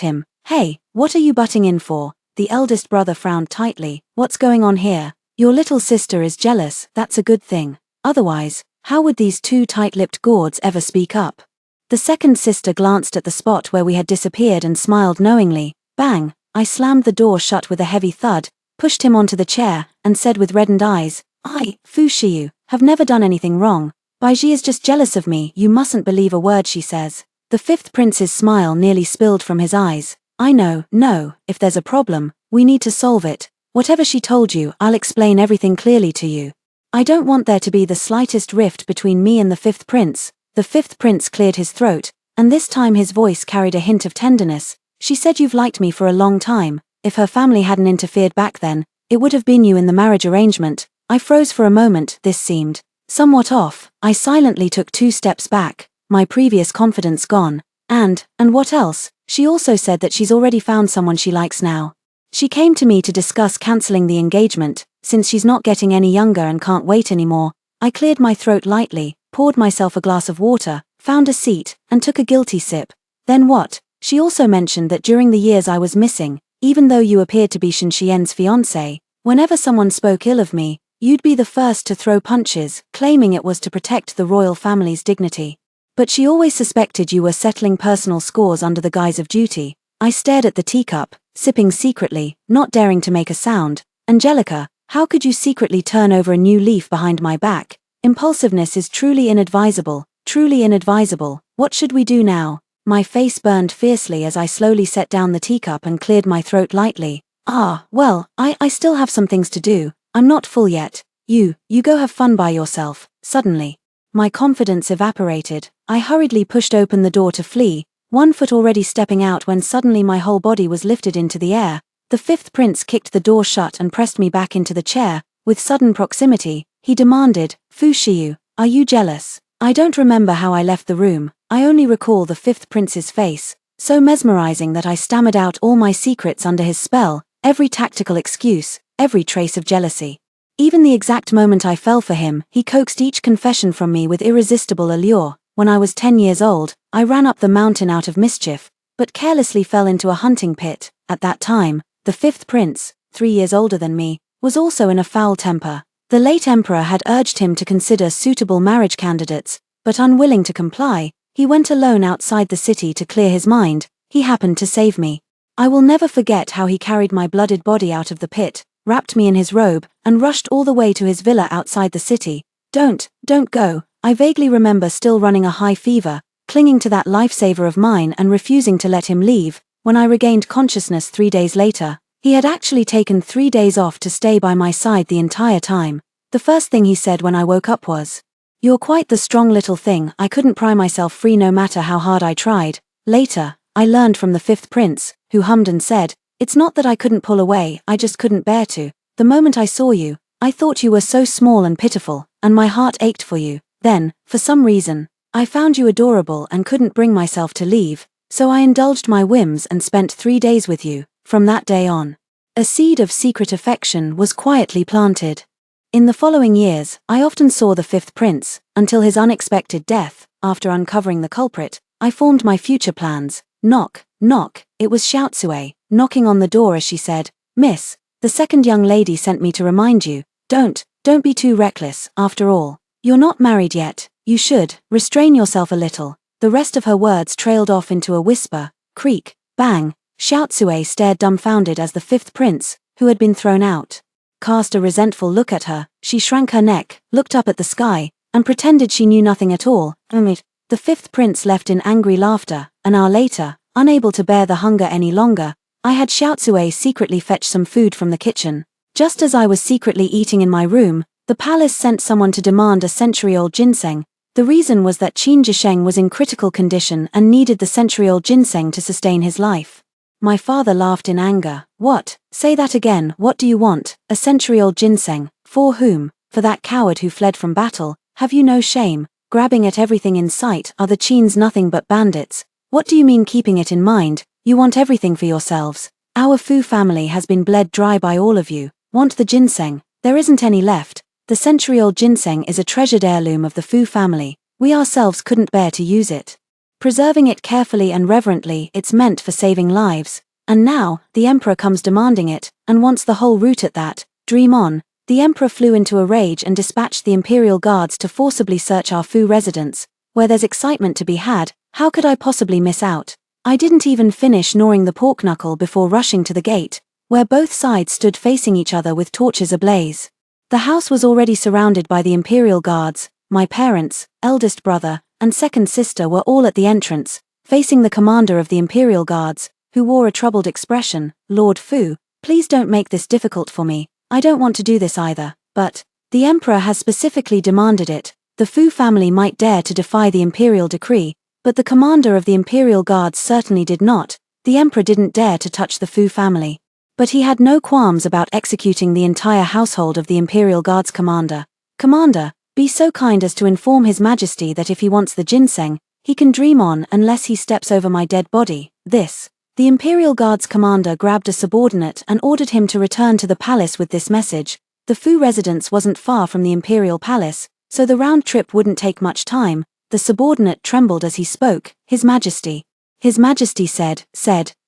him. Hey, what are you butting in for? The eldest brother frowned tightly. What's going on here? Your little sister is jealous, that's a good thing. Otherwise, how would these two tight-lipped gourds ever speak up? The second sister glanced at the spot where we had disappeared and smiled knowingly. Bang! I slammed the door shut with a heavy thud, pushed him onto the chair, and said with reddened eyes, I, Fu Shiyu, have never done anything wrong. Baiji is just jealous of me, you mustn't believe a word she says. The fifth prince's smile nearly spilled from his eyes. I know, no, if there's a problem, we need to solve it. Whatever she told you, I'll explain everything clearly to you. I don't want there to be the slightest rift between me and the fifth prince. The fifth prince cleared his throat, and this time his voice carried a hint of tenderness. She said you've liked me for a long time. If her family hadn't interfered back then, it would have been you in the marriage arrangement. I froze for a moment, this seemed somewhat off. I silently took 2 steps back, my previous confidence gone. And what else? She also said that she's already found someone she likes now. She came to me to discuss cancelling the engagement, since she's not getting any younger and can't wait anymore. I cleared my throat lightly, poured myself a glass of water, found a seat, and took a guilty sip. Then what? She also mentioned that during the years I was missing, even though you appeared to be Shin Xian's fiancé, whenever someone spoke ill of me, you'd be the first to throw punches, claiming it was to protect the royal family's dignity. But she always suspected you were settling personal scores under the guise of duty. I stared at the teacup, sipping secretly, not daring to make a sound. Angelica, how could you secretly turn over a new leaf behind my back? Impulsiveness is truly inadvisable, truly inadvisable. What should we do now? My face burned fiercely as I slowly set down the teacup and cleared my throat lightly. Well, I still have some things to do. I'm not full yet. You go have fun by yourself. Suddenly, my confidence evaporated. I hurriedly pushed open the door to flee, 1 foot already stepping out when suddenly my whole body was lifted into the air. The fifth prince kicked the door shut and pressed me back into the chair. With sudden proximity, he demanded, Fu Shiyu, are you jealous? I don't remember how I left the room. I only recall the fifth prince's face, so mesmerizing that I stammered out all my secrets under his spell, every tactical excuse, every trace of jealousy. Even the exact moment I fell for him, he coaxed each confession from me with irresistible allure. When I was 10 years old, I ran up the mountain out of mischief, but carelessly fell into a hunting pit. At that time, the fifth prince, 3 years older than me, was also in a foul temper. The late emperor had urged him to consider suitable marriage candidates, but unwilling to comply, he went alone outside the city to clear his mind. He happened to save me. I will never forget how he carried my blooded body out of the pit, wrapped me in his robe, and rushed all the way to his villa outside the city. Don't go. I vaguely remember still running a high fever, clinging to that lifesaver of mine and refusing to let him leave. When I regained consciousness 3 days later, he had actually taken 3 days off to stay by my side the entire time. The first thing he said when I woke up was, "You're quite the strong little thing." I couldn't pry myself free no matter how hard I tried. Later, I learned from the fifth prince, who hummed and said, "It's not that I couldn't pull away, I just couldn't bear to. The moment I saw you, I thought you were so small and pitiful, and my heart ached for you. Then, for some reason, I found you adorable and couldn't bring myself to leave, so I indulged my whims and spent 3 days with you." From that day on, a seed of secret affection was quietly planted. In the following years, I often saw the fifth prince, until his unexpected death. After uncovering the culprit, I formed my future plans. Knock, knock, it was Xiaotsue, knocking on the door as she said, "Miss, the second young lady sent me to remind you, don't be too reckless, after all. You're not married yet, you should restrain yourself a little." The rest of her words trailed off into a whisper. Creak, bang. Xiaotsue stared dumbfounded as the fifth prince, who had been thrown out, cast a resentful look at her. She shrank her neck, looked up at the sky, and pretended she knew nothing at all. The fifth prince left in angry laughter. An hour later, unable to bear the hunger any longer, I had Xiaotsue secretly fetch some food from the kitchen. Just as I was secretly eating in my room, the palace sent someone to demand a century-old ginseng. The reason was that Qin Jisheng was in critical condition and needed the century-old ginseng to sustain his life. My father laughed in anger. What? Say that again, what do you want? A century-old ginseng? For whom? For that coward who fled from battle? Have you no shame? Grabbing at everything in sight, are the Qins nothing but bandits? What do you mean keeping it in mind? You want everything for yourselves. Our Fu family has been bled dry by all of you. Want the ginseng? There isn't any left. The century-old ginseng is a treasured heirloom of the Fu family. We ourselves couldn't bear to use it. Preserving it carefully and reverently, it's meant for saving lives. And now, the emperor comes demanding it, and wants the whole root at that. Dream on. The emperor flew into a rage and dispatched the imperial guards to forcibly search our Fu residence. Where there's excitement to be had, how could I possibly miss out? I didn't even finish gnawing the pork knuckle before rushing to the gate, where both sides stood facing each other with torches ablaze. The house was already surrounded by the imperial guards. My parents, eldest brother, and second sister were all at the entrance, facing the commander of the imperial guards, who wore a troubled expression. Lord Fu, please don't make this difficult for me. I don't want to do this either, but the emperor has specifically demanded it. The Fu family might dare to defy the imperial decree, but the commander of the imperial guards certainly did not. The emperor didn't dare to touch the Fu family. But he had no qualms about executing the entire household of the imperial guards commander. Commander, be so kind as to inform His Majesty that if he wants the ginseng, he can dream on unless he steps over my dead body. This. The Imperial Guard's commander grabbed a subordinate and ordered him to return to the palace with this message. The Fu residence wasn't far from the Imperial Palace, so the round trip wouldn't take much time. The subordinate trembled as he spoke. His Majesty. His Majesty said.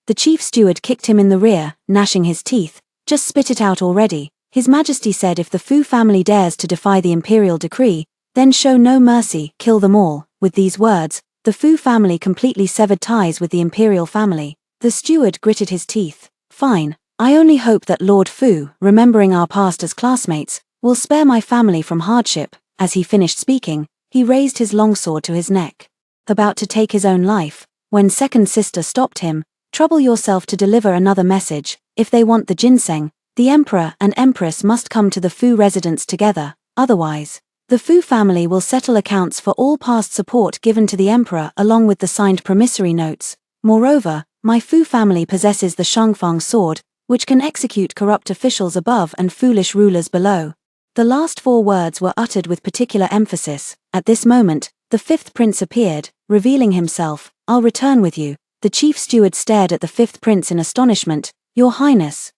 The chief steward kicked him in the rear, gnashing his teeth. Just spit it out already. His Majesty said if the Fu family dares to defy the imperial decree, then show no mercy, kill them all. With these words, the Fu family completely severed ties with the imperial family. The steward gritted his teeth. Fine. I only hope that Lord Fu, remembering our past as classmates, will spare my family from hardship. As he finished speaking, he raised his longsword to his neck, about to take his own life, when second sister stopped him. Trouble yourself to deliver another message. If they want the ginseng, the emperor and empress must come to the Fu residence together. Otherwise, the Fu family will settle accounts for all past support given to the emperor along with the signed promissory notes. Moreover, my Fu family possesses the Shangfang sword, which can execute corrupt officials above and foolish rulers below. The last 4 words were uttered with particular emphasis. At this moment, the 5th prince appeared, revealing himself. I'll return with you. The chief steward stared at the 5th prince in astonishment. Your Highness.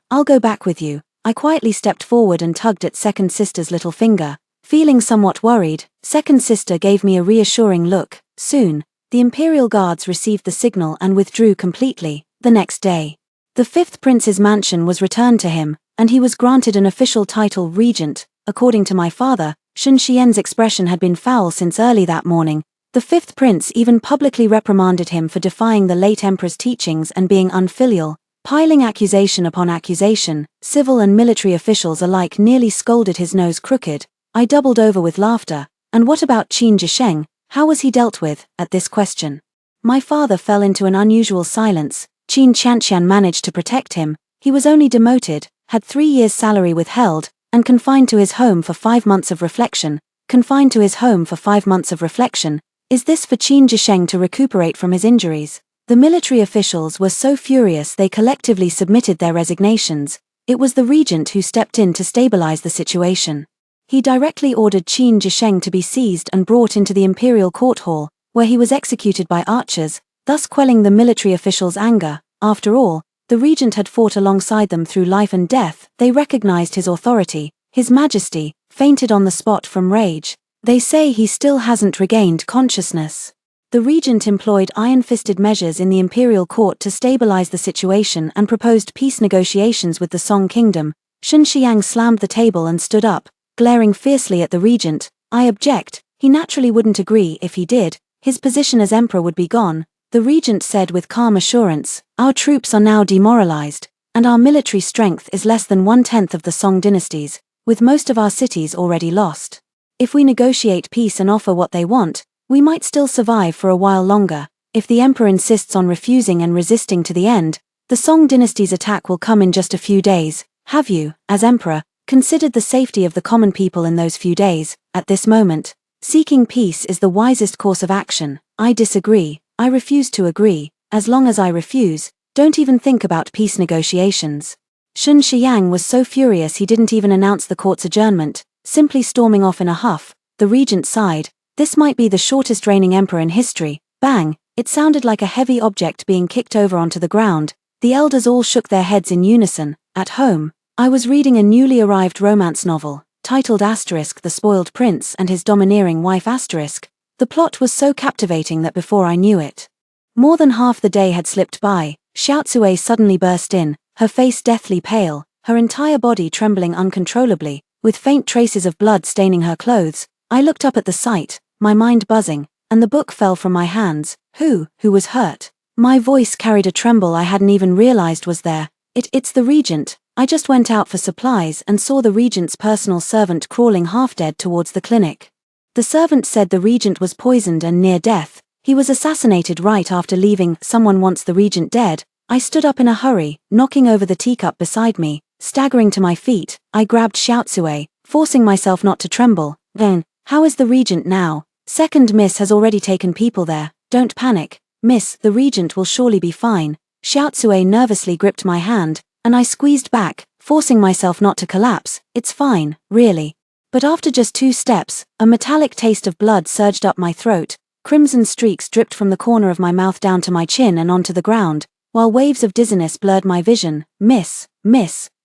I'll go back with you. I quietly stepped forward and tugged at second sister's little finger. Feeling somewhat worried, second sister gave me a reassuring look. Soon, the imperial guards received the signal and withdrew completely. The next day, the 5th prince's mansion was returned to him, and he was granted an official title regent. According to my father, Shun Xian's expression had been foul since early that morning. The 5th prince even publicly reprimanded him for defying the late emperor's teachings and being unfilial. Piling accusation upon accusation, civil and military officials alike nearly scolded his nose crooked. I doubled over with laughter. And what about Qin Jisheng? How was he dealt with? At this question, my father fell into an unusual silence. Qin Qianqian managed to protect him. He was only demoted, had 3 years' salary withheld, and confined to his home for 5 months of reflection. Confined to his home for 5 months of reflection. Is this for Qin Jisheng to recuperate from his injuries? The military officials were so furious they collectively submitted their resignations. It was the regent who stepped in to stabilize the situation. He directly ordered Qin Jisheng to be seized and brought into the imperial court hall, where he was executed by archers, thus quelling the military officials' anger. After all, the regent had fought alongside them through life and death. They recognized his authority. His Majesty fainted on the spot from rage. They say he still hasn't regained consciousness. The regent employed iron-fisted measures in the imperial court to stabilize the situation and proposed peace negotiations with the Song kingdom. Shun Xiang slammed the table and stood up, glaring fiercely at the regent. I object. He naturally wouldn't agree. If he did, his position as emperor would be gone. The regent said with calm assurance, our troops are now demoralized, and our military strength is less than 1/10 of the Song dynasties, with most of our cities already lost. If we negotiate peace and offer what they want, we might still survive for a while longer. If the emperor insists on refusing and resisting to the end, the Song dynasty's attack will come in just a few days. Have you, as emperor, considered the safety of the common people in those few days? At this moment, Seeking peace is the wisest course of action. I disagree. I refuse to agree. As long as I refuse, don't even think about peace negotiations. Shun Shiyang was so furious he didn't even announce the court's adjournment, simply storming off in a huff. The regent sighed. This might be the shortest reigning emperor in history. Bang! It sounded like a heavy object being kicked over onto the ground. The elders all shook their heads in unison. At home, I was reading a newly arrived romance novel, titled The Spoiled Prince and His Domineering Wife. The plot was so captivating that before I knew it, more than half the day had slipped by. Xiaotsue suddenly burst in, her face deathly pale, her entire body trembling uncontrollably, with faint traces of blood staining her clothes. I looked up at the sight, my mind buzzing, and the book fell from my hands. Who was hurt? My voice carried a tremble I hadn't even realized was there. It's the regent. I just went out for supplies and saw the regent's personal servant crawling half-dead towards the clinic. The servant said the regent was poisoned and near death. He was assassinated right after leaving. Someone wants the regent dead. I stood up in a hurry, knocking over the teacup beside me. Staggering to my feet, I grabbed Xiaotsue, forcing myself not to tremble. Then, how is the regent now? Second Miss has already taken people there. Don't panic. Miss, the regent will surely be fine. Xiaotsue nervously gripped my hand, and I squeezed back, forcing myself not to collapse. It's fine, really. But after just 2 steps, a metallic taste of blood surged up my throat. Crimson streaks dripped from the corner of my mouth down to my chin and onto the ground, while waves of dizziness blurred my vision. Miss,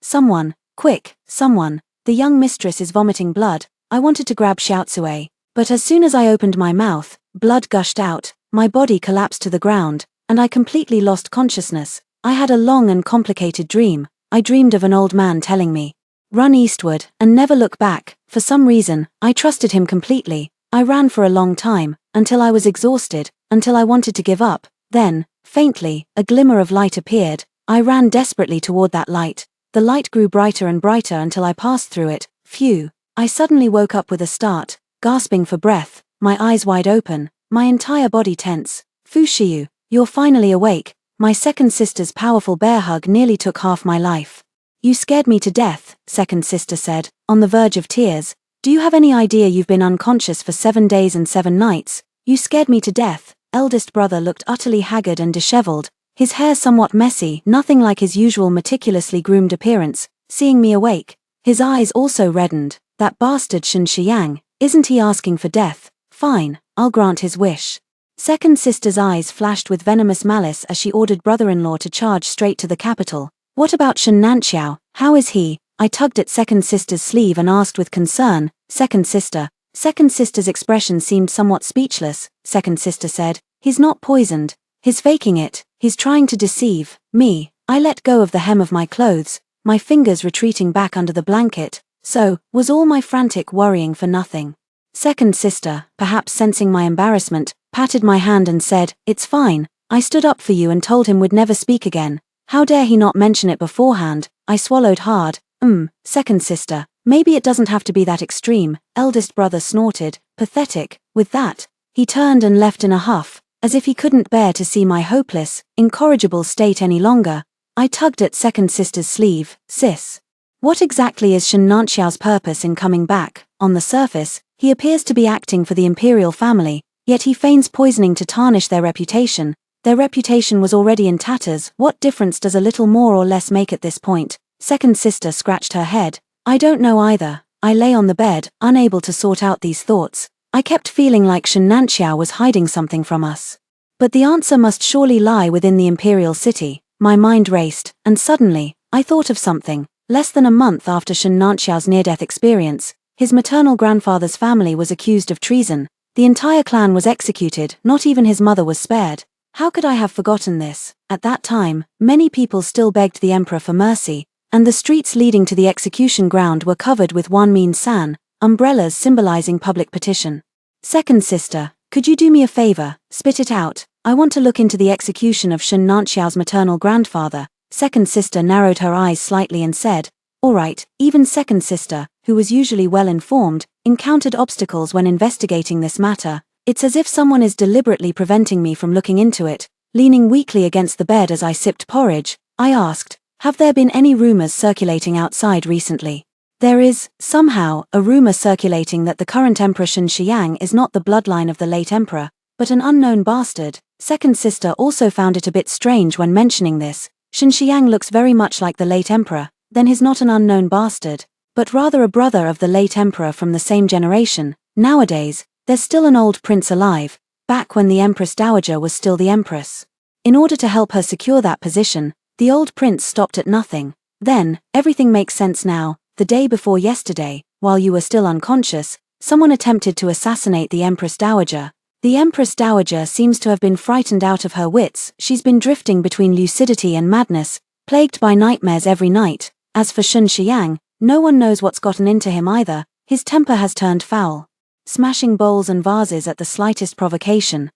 someone, quick, someone. The young mistress is vomiting blood. I wanted to grab Xiaotsue, but as soon as I opened my mouth, blood gushed out, my body collapsed to the ground, and I completely lost consciousness. I had a long and complicated dream. I dreamed of an old man telling me, run eastward, and never look back. For some reason, I trusted him completely. I ran for a long time, until I was exhausted, until I wanted to give up. Then, faintly, a glimmer of light appeared. I ran desperately toward that light. The light grew brighter and brighter until I passed through it. Phew. I suddenly woke up with a start, gasping for breath, my eyes wide open, my entire body tense. Fushiyu, you're finally awake. My second sister's powerful bear hug nearly took half my life. You scared me to death, second sister said, on the verge of tears. Do you have any idea you've been unconscious for 7 days and 7 nights? You scared me to death. Eldest brother looked utterly haggard and disheveled, his hair somewhat messy, nothing like his usual meticulously groomed appearance. Seeing me awake, his eyes also reddened. That bastard Shun Shiyang, isn't he asking for death? Fine, I'll grant his wish. Second sister's eyes flashed with venomous malice as she ordered brother-in-law to charge straight to the capital. What about Shun Nanxiao? How is he? I tugged at second sister's sleeve and asked with concern. Second sister's expression seemed somewhat speechless. Second sister said, he's not poisoned. He's faking it. He's trying to deceive me. I let go of the hem of my clothes, my fingers retreating back under the blanket. So, was all my frantic worrying for nothing? Second sister, perhaps sensing my embarrassment, patted my hand and said, it's fine. I stood up for you and told him we'd never speak again. How dare he not mention it beforehand? I swallowed hard. Second sister, maybe it doesn't have to be that extreme. Eldest brother snorted, pathetic. With that, he turned and left in a huff, as if he couldn't bear to see my hopeless, incorrigible state any longer. I tugged at second sister's sleeve. Sis, what exactly is Shun Nanxiao's purpose in coming back? On the surface, he appears to be acting for the imperial family, yet he feigns poisoning to tarnish their reputation. Their reputation was already in tatters. What difference does a little more or less make at this point? Second sister scratched her head. I don't know either. I lay on the bed, unable to sort out these thoughts. I kept feeling like Shun Nanxiao was hiding something from us. But the answer must surely lie within the imperial city. My mind raced, and suddenly, I thought of something. Less than a month after Shun Nanxiao's near-death experience, his maternal grandfather's family was accused of treason. The entire clan was executed, not even his mother was spared. How could I have forgotten this? At that time, many people still begged the emperor for mercy, and the streets leading to the execution ground were covered with wanmin san, umbrellas symbolizing public petition. Second sister, could you do me a favor? Spit it out. I want to look into the execution of Shun Nanxiao's maternal grandfather. Second sister narrowed her eyes slightly and said, all right. Even second sister, who was usually well informed, encountered obstacles when investigating this matter. It's as if someone is deliberately preventing me from looking into it. Leaning weakly against the bed as I sipped porridge, I asked, have there been any rumors circulating outside recently? There is, somehow, a rumor circulating that the current Emperor Shun Xiang is not the bloodline of the late emperor, but an unknown bastard. Second sister also found it a bit strange when mentioning this. Shun Xiang looks very much like the late emperor, then he's not an unknown bastard, but rather a brother of the late emperor from the same generation. Nowadays, there's still an old prince alive, back when the Empress Dowager was still the Empress. In order to help her secure that position, the old prince stopped at nothing. Then, everything makes sense now. The day before yesterday, while you were still unconscious, someone attempted to assassinate the Empress Dowager. The Empress Dowager seems to have been frightened out of her wits. She's been drifting between lucidity and madness, plagued by nightmares every night. As for Shun Xiang, no one knows what's gotten into him either. His temper has turned foul, smashing bowls and vases at the slightest provocation.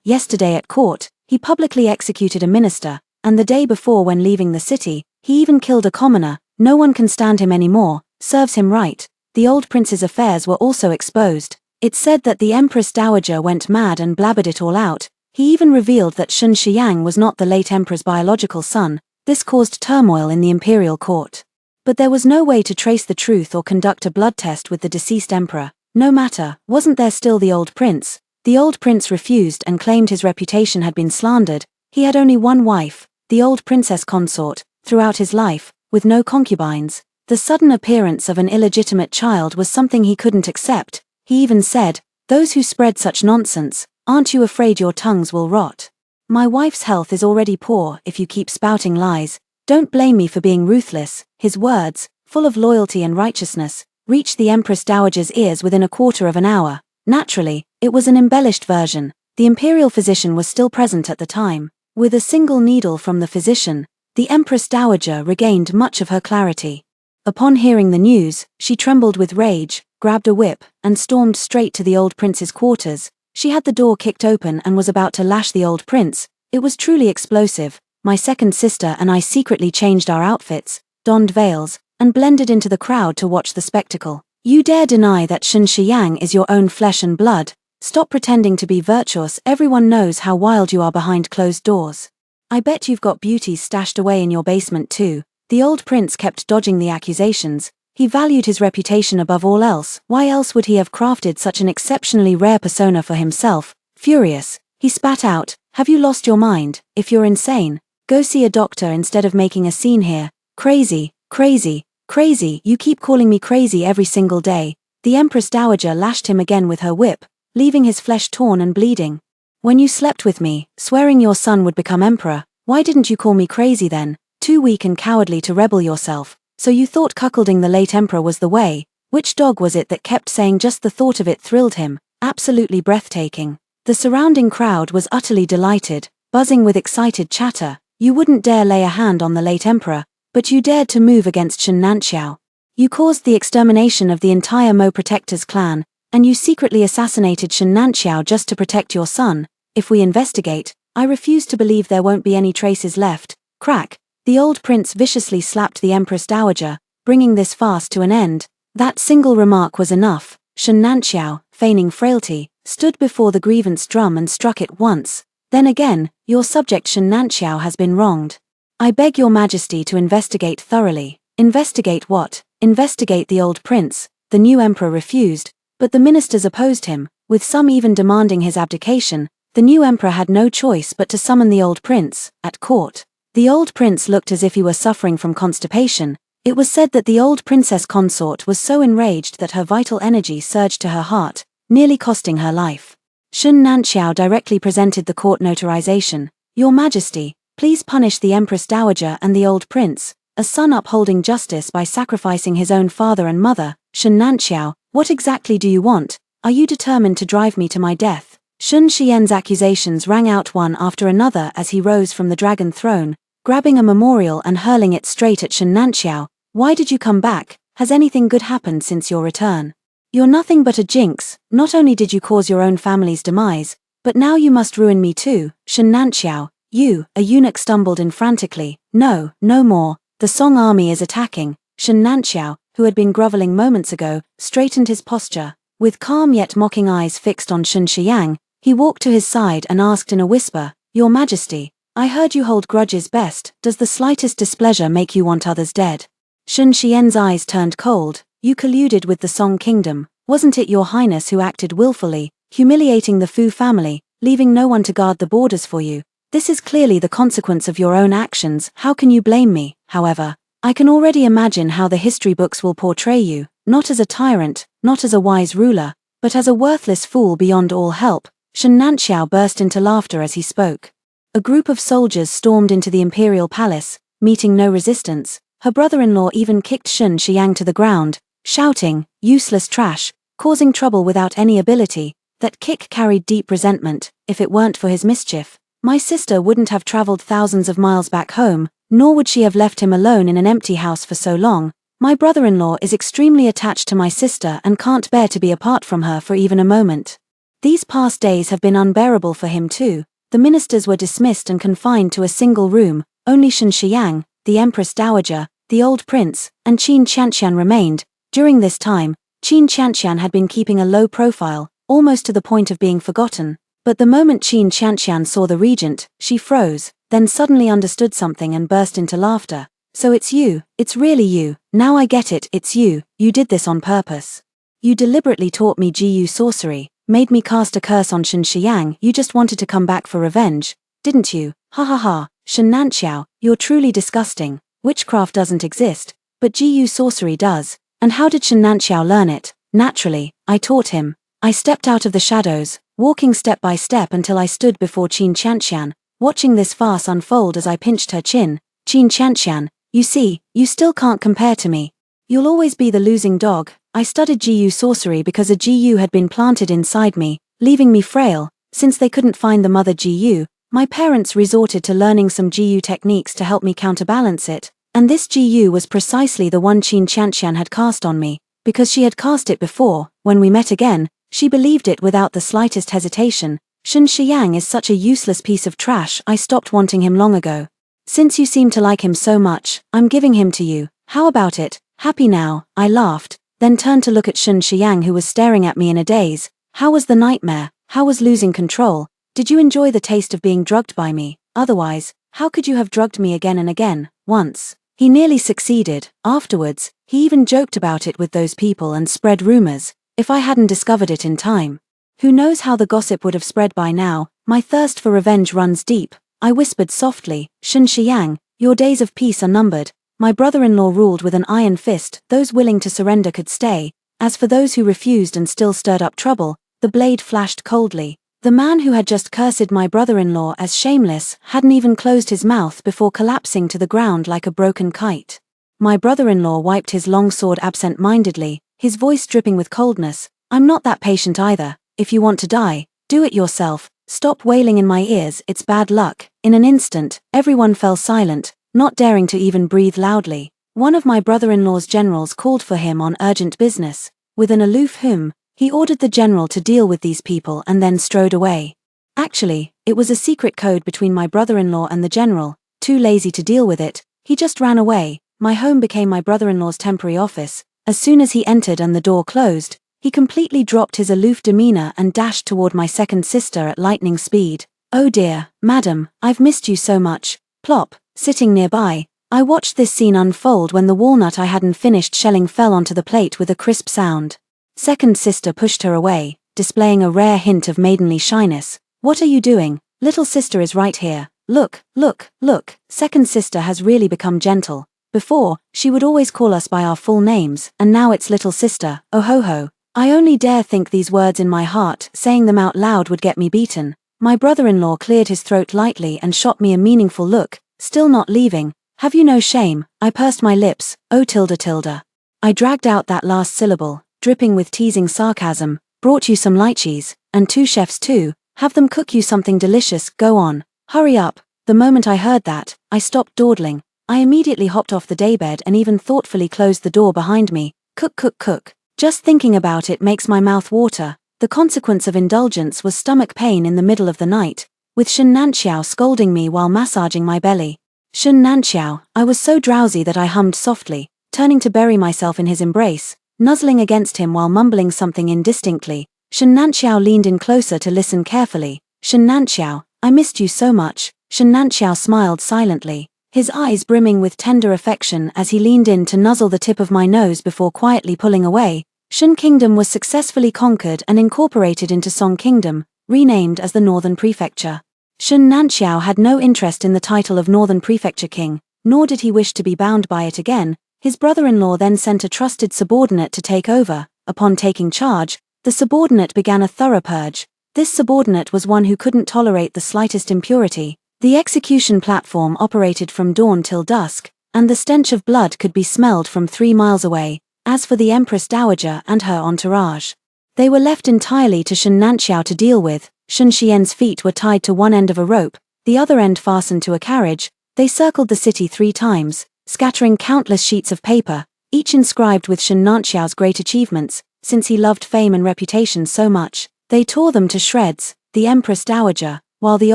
Yesterday at court, he publicly executed a minister, and the day before when leaving the city, he even killed a commoner. No one can stand him anymore. Serves him right. The old prince's affairs were also exposed. It's said that the Empress Dowager went mad and blabbered it all out. He even revealed that Shun Xiang was not the late emperor's biological son. This caused turmoil in the imperial court. But there was no way to trace the truth or conduct a blood test with the deceased emperor. No matter, wasn't there still the old prince? The old prince refused and claimed his reputation had been slandered. He had only one wife, the old princess consort, throughout his life, with no concubines. The sudden appearance of an illegitimate child was something he couldn't accept. He even said, "Those who spread such nonsense, aren't you afraid your tongues will rot? My wife's health is already poor if you keep spouting lies. Don't blame me for being ruthless." His words, full of loyalty and righteousness, reached the Empress Dowager's ears within a quarter of an hour. Naturally, it was an embellished version. The imperial physician was still present at the time. With a single needle from the physician, the Empress Dowager regained much of her clarity. Upon hearing the news, she trembled with rage, grabbed a whip, and stormed straight to the old prince's quarters. She had the door kicked open and was about to lash the old prince. It was truly explosive. My second sister and I secretly changed our outfits, donned veils, and blended into the crowd to watch the spectacle. You dare deny that Shun Xiang is your own flesh and blood? Stop pretending to be virtuous. Everyone knows how wild you are behind closed doors. I bet you've got beauties stashed away in your basement too. The old prince kept dodging the accusations. He valued his reputation above all else. Why else would he have crafted such an exceptionally rare persona for himself? Furious, he spat out, "Have you lost your mind? If you're insane, go see a doctor instead of making a scene here. Crazy, crazy, crazy, you keep calling me crazy every single day." The Empress Dowager lashed him again with her whip, leaving his flesh torn and bleeding. "When you slept with me, swearing your son would become emperor, why didn't you call me crazy then? Too weak and cowardly to rebel yourself. So you thought cuckolding the late emperor was the way? Which dog was it that kept saying just the thought of it thrilled him? Absolutely breathtaking." The surrounding crowd was utterly delighted, buzzing with excited chatter. You wouldn't dare lay a hand on the late emperor, but you dared to move against Shun Nanxiao. You caused the extermination of the entire Mo Protector's clan, and you secretly assassinated Shun Nanxiao just to protect your son. If we investigate, I refuse to believe there won't be any traces left. Crack. The old prince viciously slapped the Empress Dowager, bringing this farce to an end. That single remark was enough. Shun Nanxiao, feigning frailty, stood before the grievance drum and struck it once. Then again, "Your subject Shun Nanxiao has been wronged. I beg your majesty to investigate thoroughly." Investigate what? Investigate the old prince. The new emperor refused, but the ministers opposed him, with some even demanding his abdication. The new emperor had no choice but to summon the old prince. At court, the old prince looked as if he were suffering from constipation. It was said that the old princess consort was so enraged that her vital energy surged to her heart, nearly costing her life. Shun Nanxiao directly presented the court notarization. "Your Majesty, please punish the Empress Dowager and the old prince, a son upholding justice by sacrificing his own father and mother." Shun Nanxiao, what exactly do you want? Are you determined to drive me to my death? Shun Xian's accusations rang out one after another as he rose from the dragon throne, grabbing a memorial and hurling it straight at Shun Nanxiao. "Why did you come back? Has anything good happened since your return? You're nothing but a jinx. Not only did you cause your own family's demise, but now you must ruin me too." Shun Nanxiao, you, a eunuch, stumbled in frantically. "No, no more. The Song army is attacking." Shun Nanxiao, who had been groveling moments ago, straightened his posture. With calm yet mocking eyes fixed on Shun Xiang, he walked to his side and asked in a whisper, "Your Majesty, I heard you hold grudges best. Does the slightest displeasure make you want others dead?" Shun Xian's eyes turned cold. You colluded with the Song Kingdom. Wasn't it your highness who acted willfully, humiliating the Fu family, leaving no one to guard the borders for you? This is clearly the consequence of your own actions. How can you blame me? However, I can already imagine how the history books will portray you, not as a tyrant, not as a wise ruler, but as a worthless fool beyond all help. Shun Nanxiao burst into laughter as he spoke. A group of soldiers stormed into the imperial palace, meeting no resistance. Her brother-in-law even kicked Shun Xiang to the ground, shouting, "Useless trash," causing trouble without any ability. That kick carried deep resentment. If it weren't for his mischief, my sister wouldn't have traveled thousands of miles back home, nor would she have left him alone in an empty house for so long. My brother-in-law is extremely attached to my sister and can't bear to be apart from her for even a moment. These past days have been unbearable for him too. The ministers were dismissed and confined to a single room. Only Shun Xiang, the Empress Dowager, the old prince, and Qin Qianqian remained. During this time, Qin Qianqian had been keeping a low profile, almost to the point of being forgotten. But the moment Qin Qianqian saw the regent, she froze, then suddenly understood something and burst into laughter. "So it's you, it's really you, now I get it, it's you, you did this on purpose. You deliberately taught me Jiyu sorcery, made me cast a curse on Shun Xiang, you just wanted to come back for revenge, didn't you? Ha ha ha, Shun Nanxiao, you're truly disgusting. Witchcraft doesn't exist, but Jiyu sorcery does. And how did Shun Nanxiao learn it? Naturally, I taught him. I stepped out of the shadows, walking step by step until I stood before Qin Qianqian, watching this farce unfold as I pinched her chin. Qin Qianqian, you see, you still can't compare to me. You'll always be the losing dog. I studied Jiyu sorcery because a Jiyu had been planted inside me, leaving me frail. Since they couldn't find the mother Jiyu, my parents resorted to learning some Jiyu techniques to help me counterbalance it. And this Jiyu was precisely the one Qin Qianqian had cast on me. Because she had cast it before, when we met again, she believed it without the slightest hesitation. Shun Xiang is such a useless piece of trash, I stopped wanting him long ago. Since you seem to like him so much, I'm giving him to you. How about it? Happy now? I laughed, then turned to look at Shun Xiang, who was staring at me in a daze. How was the nightmare? How was losing control? Did you enjoy the taste of being drugged by me? Otherwise, how could you have drugged me again and again, once? He nearly succeeded. Afterwards, he even joked about it with those people and spread rumors. If I hadn't discovered it in time, who knows how the gossip would have spread by now. My thirst for revenge runs deep. I whispered softly, Shun Xiang, your days of peace are numbered. My brother-in-law ruled with an iron fist. Those willing to surrender could stay. As for those who refused and still stirred up trouble, the blade flashed coldly. The man who had just cursed my brother-in-law as shameless hadn't even closed his mouth before collapsing to the ground like a broken kite. My brother-in-law wiped his long sword absent-mindedly, his voice dripping with coldness. I'm not that patient either. If you want to die, do it yourself. Stop wailing in my ears, it's bad luck. In an instant, everyone fell silent, not daring to even breathe loudly. One of my brother-in-law's generals called for him on urgent business. With an aloof hum, he ordered the general to deal with these people and then strode away. Actually, it was a secret code between my brother-in-law and the general. Too lazy to deal with it, he just ran away. My home became my brother-in-law's temporary office. As soon as he entered and the door closed, he completely dropped his aloof demeanor and dashed toward my second sister at lightning speed. Oh dear, madam, I've missed you so much. Plop, sitting nearby, I watched this scene unfold when the walnut I hadn't finished shelling fell onto the plate with a crisp sound. Second sister pushed her away, displaying a rare hint of maidenly shyness. What are you doing? Little sister is right here. Look, look, look. Second sister has really become gentle. Before, she would always call us by our full names, and now it's little sister. Oh ho ho. I only dare think these words in my heart. Saying them out loud would get me beaten. My brother-in-law cleared his throat lightly and shot me a meaningful look. Still not leaving. Have you no shame? I pursed my lips. Oh tilde tilde. I dragged out that last syllable, dripping with teasing sarcasm. Brought you some lychees, and 2 chefs too. Have them cook you something delicious. Go on. Hurry up. The moment I heard that, I stopped dawdling. I immediately hopped off the daybed and even thoughtfully closed the door behind me. Cook cook cook. Just thinking about it makes my mouth water. The consequence of indulgence was stomach pain in the middle of the night, with Shun Nanxiao scolding me while massaging my belly. Shun Nanxiao, I was so drowsy that I hummed softly, turning to bury myself in his embrace, nuzzling against him while mumbling something indistinctly. Shun Nanxiao leaned in closer to listen carefully. Shun Nanxiao, I missed you so much. Shun Nanxiao smiled silently. his eyes brimming with tender affection as he leaned in to nuzzle the tip of my nose before quietly pulling away. Shan Kingdom was successfully conquered and incorporated into Song Kingdom, renamed as the Northern Prefecture. Shan Nanxiao had no interest in the title of Northern Prefecture King, nor did he wish to be bound by it again. His brother-in-law then sent a trusted subordinate to take over. Upon taking charge, the subordinate began a thorough purge. This subordinate was one who couldn't tolerate the slightest impurity. The execution platform operated from dawn till dusk, and the stench of blood could be smelled from 3 miles away. As for the Empress Dowager and her entourage, they were left entirely to Shan Nanxiao to deal with. Shan Xian's feet were tied to one end of a rope, the other end fastened to a carriage. They circled the city 3 times, scattering countless sheets of paper, each inscribed with Shan Nanxiao's great achievements. Since he loved fame and reputation so much, they tore them to shreds. The Empress Dowager, while the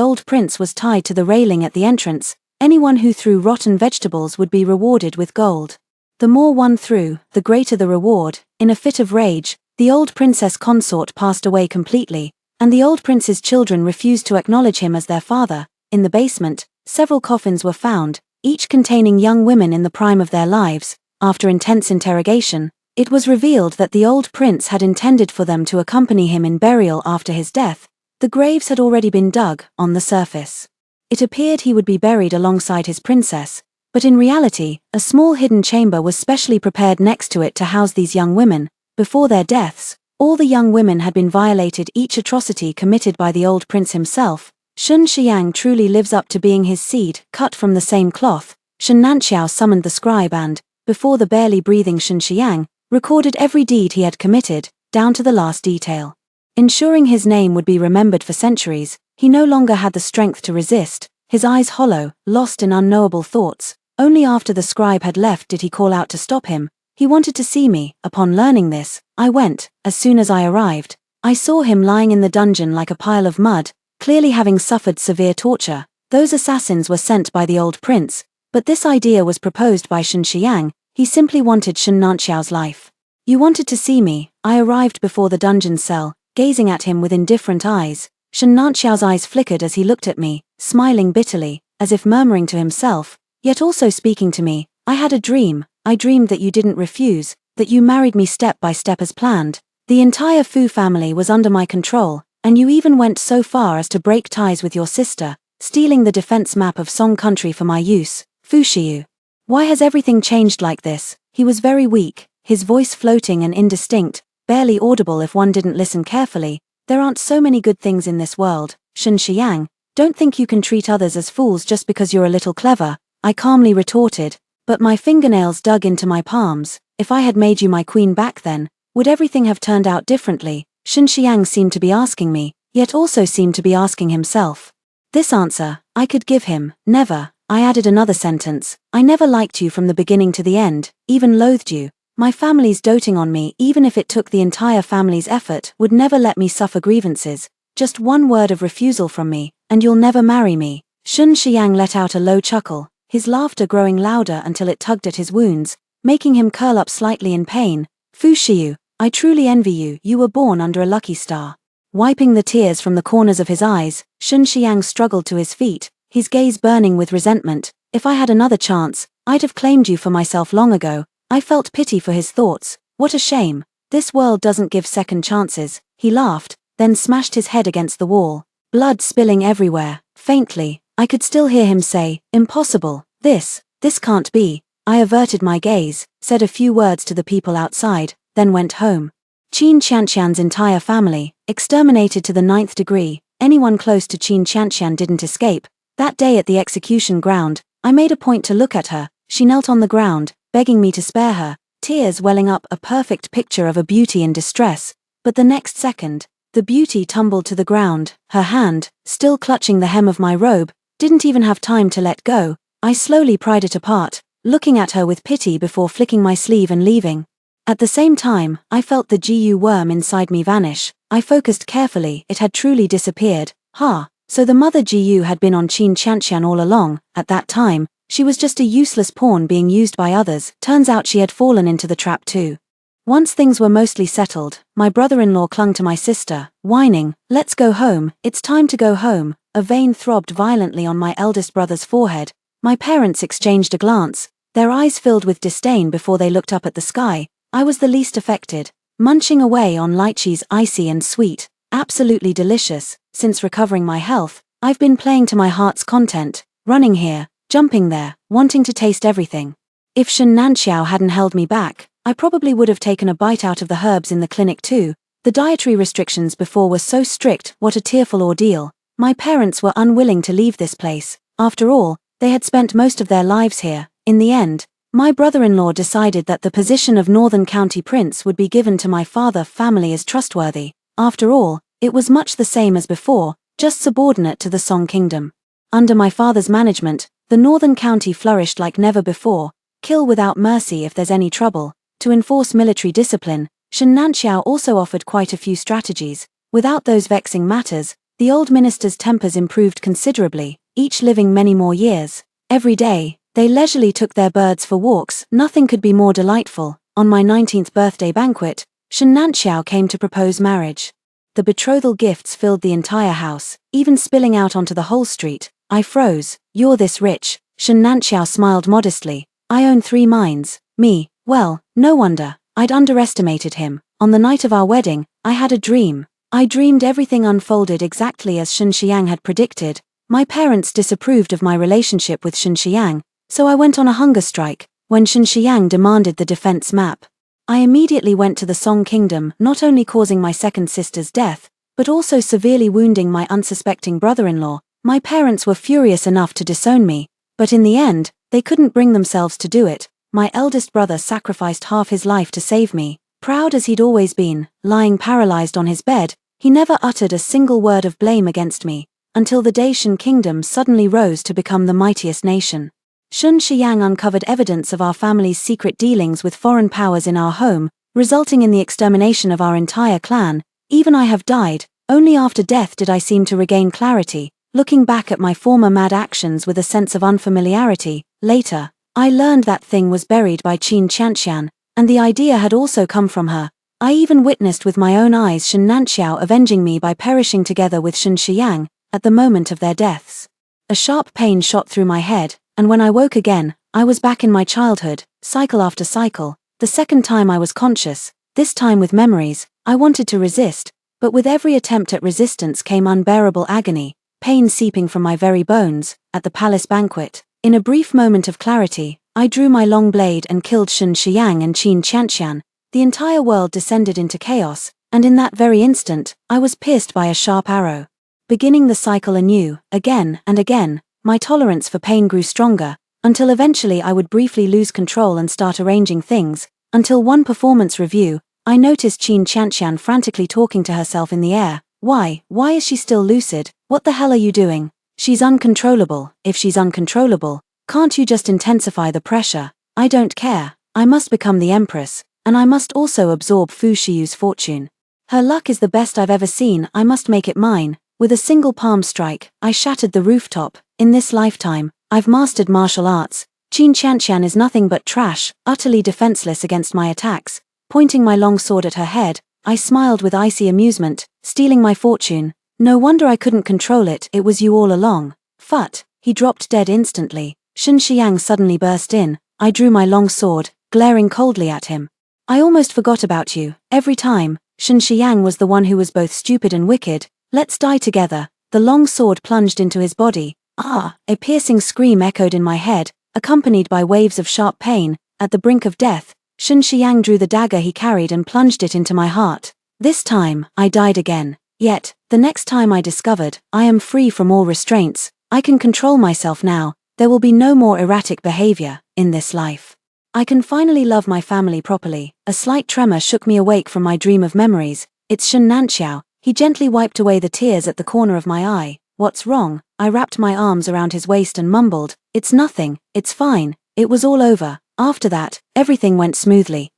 old prince was tied to the railing at the entrance. Anyone who threw rotten vegetables would be rewarded with gold. The more one threw, the greater the reward. In a fit of rage, the old princess consort passed away completely, and the old prince's children refused to acknowledge him as their father. In the basement, several coffins were found, each containing young women in the prime of their lives. After intense interrogation, it was revealed that the old prince had intended for them to accompany him in burial after his death. The graves had already been dug. On the surface, it appeared he would be buried alongside his princess, but in reality, a small hidden chamber was specially prepared next to it to house these young women. Before their deaths, all the young women had been violated, each atrocity committed by the old prince himself. Shan Xiang truly lives up to being his seed, cut from the same cloth. Shan Nanxiao summoned the scribe and, before the barely breathing Shan Xiang, recorded every deed he had committed, down to the last detail. Ensuring his name would be remembered for centuries, he no longer had the strength to resist, his eyes hollow, lost in unknowable thoughts. Only after the scribe had left did he call out to stop him. He wanted to see me. Upon learning this, I went. As soon as I arrived, I saw him lying in the dungeon like a pile of mud, clearly having suffered severe torture. Those assassins were sent by the old prince, but this idea was proposed by Shan Xiang. He simply wanted Shan Nanxiao's life. You wanted to see me. I arrived before the dungeon cell, gazing at him with indifferent eyes. Shan Nanxiao's eyes flickered as he looked at me, smiling bitterly, as if murmuring to himself, yet also speaking to me. I had a dream. I dreamed that you didn't refuse, that you married me step by step as planned. The entire Fu family was under my control, and you even went so far as to break ties with your sister, stealing the defense map of Song country for my use. Fu Shiyu. Why has everything changed like this? He was very weak, his voice floating and indistinct, barely audible if one didn't listen carefully. There aren't so many good things in this world. Shan Xiang, don't think you can treat others as fools just because you're a little clever, I calmly retorted, but my fingernails dug into my palms. If I had made you my queen back then, would everything have turned out differently? Shan Xiang seemed to be asking me, yet also seemed to be asking himself. This answer, I could give him. Never. I added another sentence. I never liked you from the beginning to the end, even loathed you. My family's doting on me, even if it took the entire family's effort, would never let me suffer grievances. Just one word of refusal from me, and you'll never marry me. Shan Xiang let out a low chuckle, his laughter growing louder until it tugged at his wounds, making him curl up slightly in pain. Fu Shiyu, I truly envy you. You were born under a lucky star. Wiping the tears from the corners of his eyes, Shan Xiang struggled to his feet, his gaze burning with resentment. If I had another chance, I'd have claimed you for myself long ago. I felt pity for his thoughts. What a shame. This world doesn't give second chances. He laughed, then smashed his head against the wall, blood spilling everywhere. Faintly, I could still hear him say, impossible. This can't be. I averted my gaze, said a few words to the people outside, then went home. Qin Qianqian's entire family, exterminated to the 9th degree. Anyone close to Qin Qianqian didn't escape. That day at the execution ground, I made a point to look at her. She knelt on the ground, begging me to spare her, tears welling up, a perfect picture of a beauty in distress. But the next second, the beauty tumbled to the ground. Her hand, still clutching the hem of my robe, didn't even have time to let go. I slowly pried it apart, looking at her with pity before flicking my sleeve and leaving. At the same time, I felt the GU worm inside me vanish. I focused carefully. It had truly disappeared. So the mother GU had been on Qin Qianqian all along. At that time, she was just a useless pawn being used by others. Turns out she had fallen into the trap too. Once things were mostly settled, my brother-in-law clung to my sister, whining, "Let's go home, it's time to go home." A vein throbbed violently on my eldest brother's forehead. My parents exchanged a glance, their eyes filled with disdain before they looked up at the sky. I was the least affected, munching away on lychees, icy and sweet, absolutely delicious. Since recovering my health, I've been playing to my heart's content, running here, jumping there, wanting to taste everything. If Shen Nanxiao hadn't held me back, I probably would have taken a bite out of the herbs in the clinic too. The dietary restrictions before were so strict, what a tearful ordeal. My parents were unwilling to leave this place. After all, they had spent most of their lives here. In the end, my brother-in-law decided that the position of Northern County Prince would be given to my father. Family is trustworthy. After all, it was much the same as before, just subordinate to the Song Kingdom. Under my father's management, the Northern County flourished like never before. Kill without mercy if there's any trouble. To enforce military discipline, Shen Nanxiao also offered quite a few strategies. Without those vexing matters, the old minister's tempers improved considerably, each living many more years. Every day, they leisurely took their birds for walks. Nothing could be more delightful. On my 19th birthday banquet, Shen Nanxiao came to propose marriage. The betrothal gifts filled the entire house, even spilling out onto the whole street. I froze. You're this rich? Shen Nanxiao smiled modestly. I own 3 mines. Me, well, no wonder. I'd underestimated him. On the night of our wedding, I had a dream. I dreamed everything unfolded exactly as Shen Xiang had predicted. My parents disapproved of my relationship with Shen Xiang, so I went on a hunger strike. When Shen Xiang demanded the defense map, I immediately went to the Song Kingdom, not only causing my second sister's death, but also severely wounding my unsuspecting brother-in-law. My parents were furious enough to disown me, but in the end, they couldn't bring themselves to do it. My eldest brother sacrificed half his life to save me. Proud as he'd always been, lying paralyzed on his bed, he never uttered a single word of blame against me, until the day Shen Kingdom suddenly rose to become the mightiest nation. Shen Xiang uncovered evidence of our family's secret dealings with foreign powers in our home, resulting in the extermination of our entire clan. Even I have died. Only after death did I seem to regain clarity, looking back at my former mad actions with a sense of unfamiliarity. Later, I learned that thing was buried by Qin Qianqian, and the idea had also come from her. I even witnessed with my own eyes Shen Nanxiao avenging me by perishing together with Shen Xiang, at the moment of their deaths. A sharp pain shot through my head, and when I woke again, I was back in my childhood, cycle after cycle. The second time I was conscious, this time with memories. I wanted to resist, but with every attempt at resistance came unbearable agony, pain seeping from my very bones. At the palace banquet, in a brief moment of clarity, I drew my long blade and killed Shen Xiang and Qin Qianqian. The entire world descended into chaos, and in that very instant, I was pierced by a sharp arrow. Beginning the cycle anew, again and again, my tolerance for pain grew stronger, until eventually I would briefly lose control and start arranging things. Until one performance review, I noticed Qin Qianqian frantically talking to herself in the air. Why is she still lucid? What the hell are you doing? She's uncontrollable. If she's uncontrollable, can't you just intensify the pressure? I don't care. I must become the Empress, and I must also absorb Fu Shiyu's fortune. Her luck is the best I've ever seen. I must make it mine. With a single palm strike, I shattered the rooftop. In this lifetime, I've mastered martial arts. Qin Qianqian is nothing but trash, utterly defenseless against my attacks. Pointing my long sword at her head, I smiled with icy amusement. Stealing my fortune? No wonder I couldn't control it. It was you all along. Phut! He dropped dead instantly. Shen Xiang suddenly burst in. I drew my long sword, glaring coldly at him. I almost forgot about you. Every time, Shen Xiang was the one who was both stupid and wicked. Let's die together. The long sword plunged into his body. Ah! A piercing scream echoed in my head, accompanied by waves of sharp pain. At the brink of death, Shen Xiang drew the dagger he carried and plunged it into my heart. This time, I died again. Yet, the next time I discovered, I am free from all restraints. I can control myself now. There will be no more erratic behavior in this life. I can finally love my family properly. A slight tremor shook me awake from my dream of memories. It's Shen Nanxiao. He gently wiped away the tears at the corner of my eye. What's wrong? I wrapped my arms around his waist and mumbled. It's nothing. It's fine. It was all over. After that, everything went smoothly.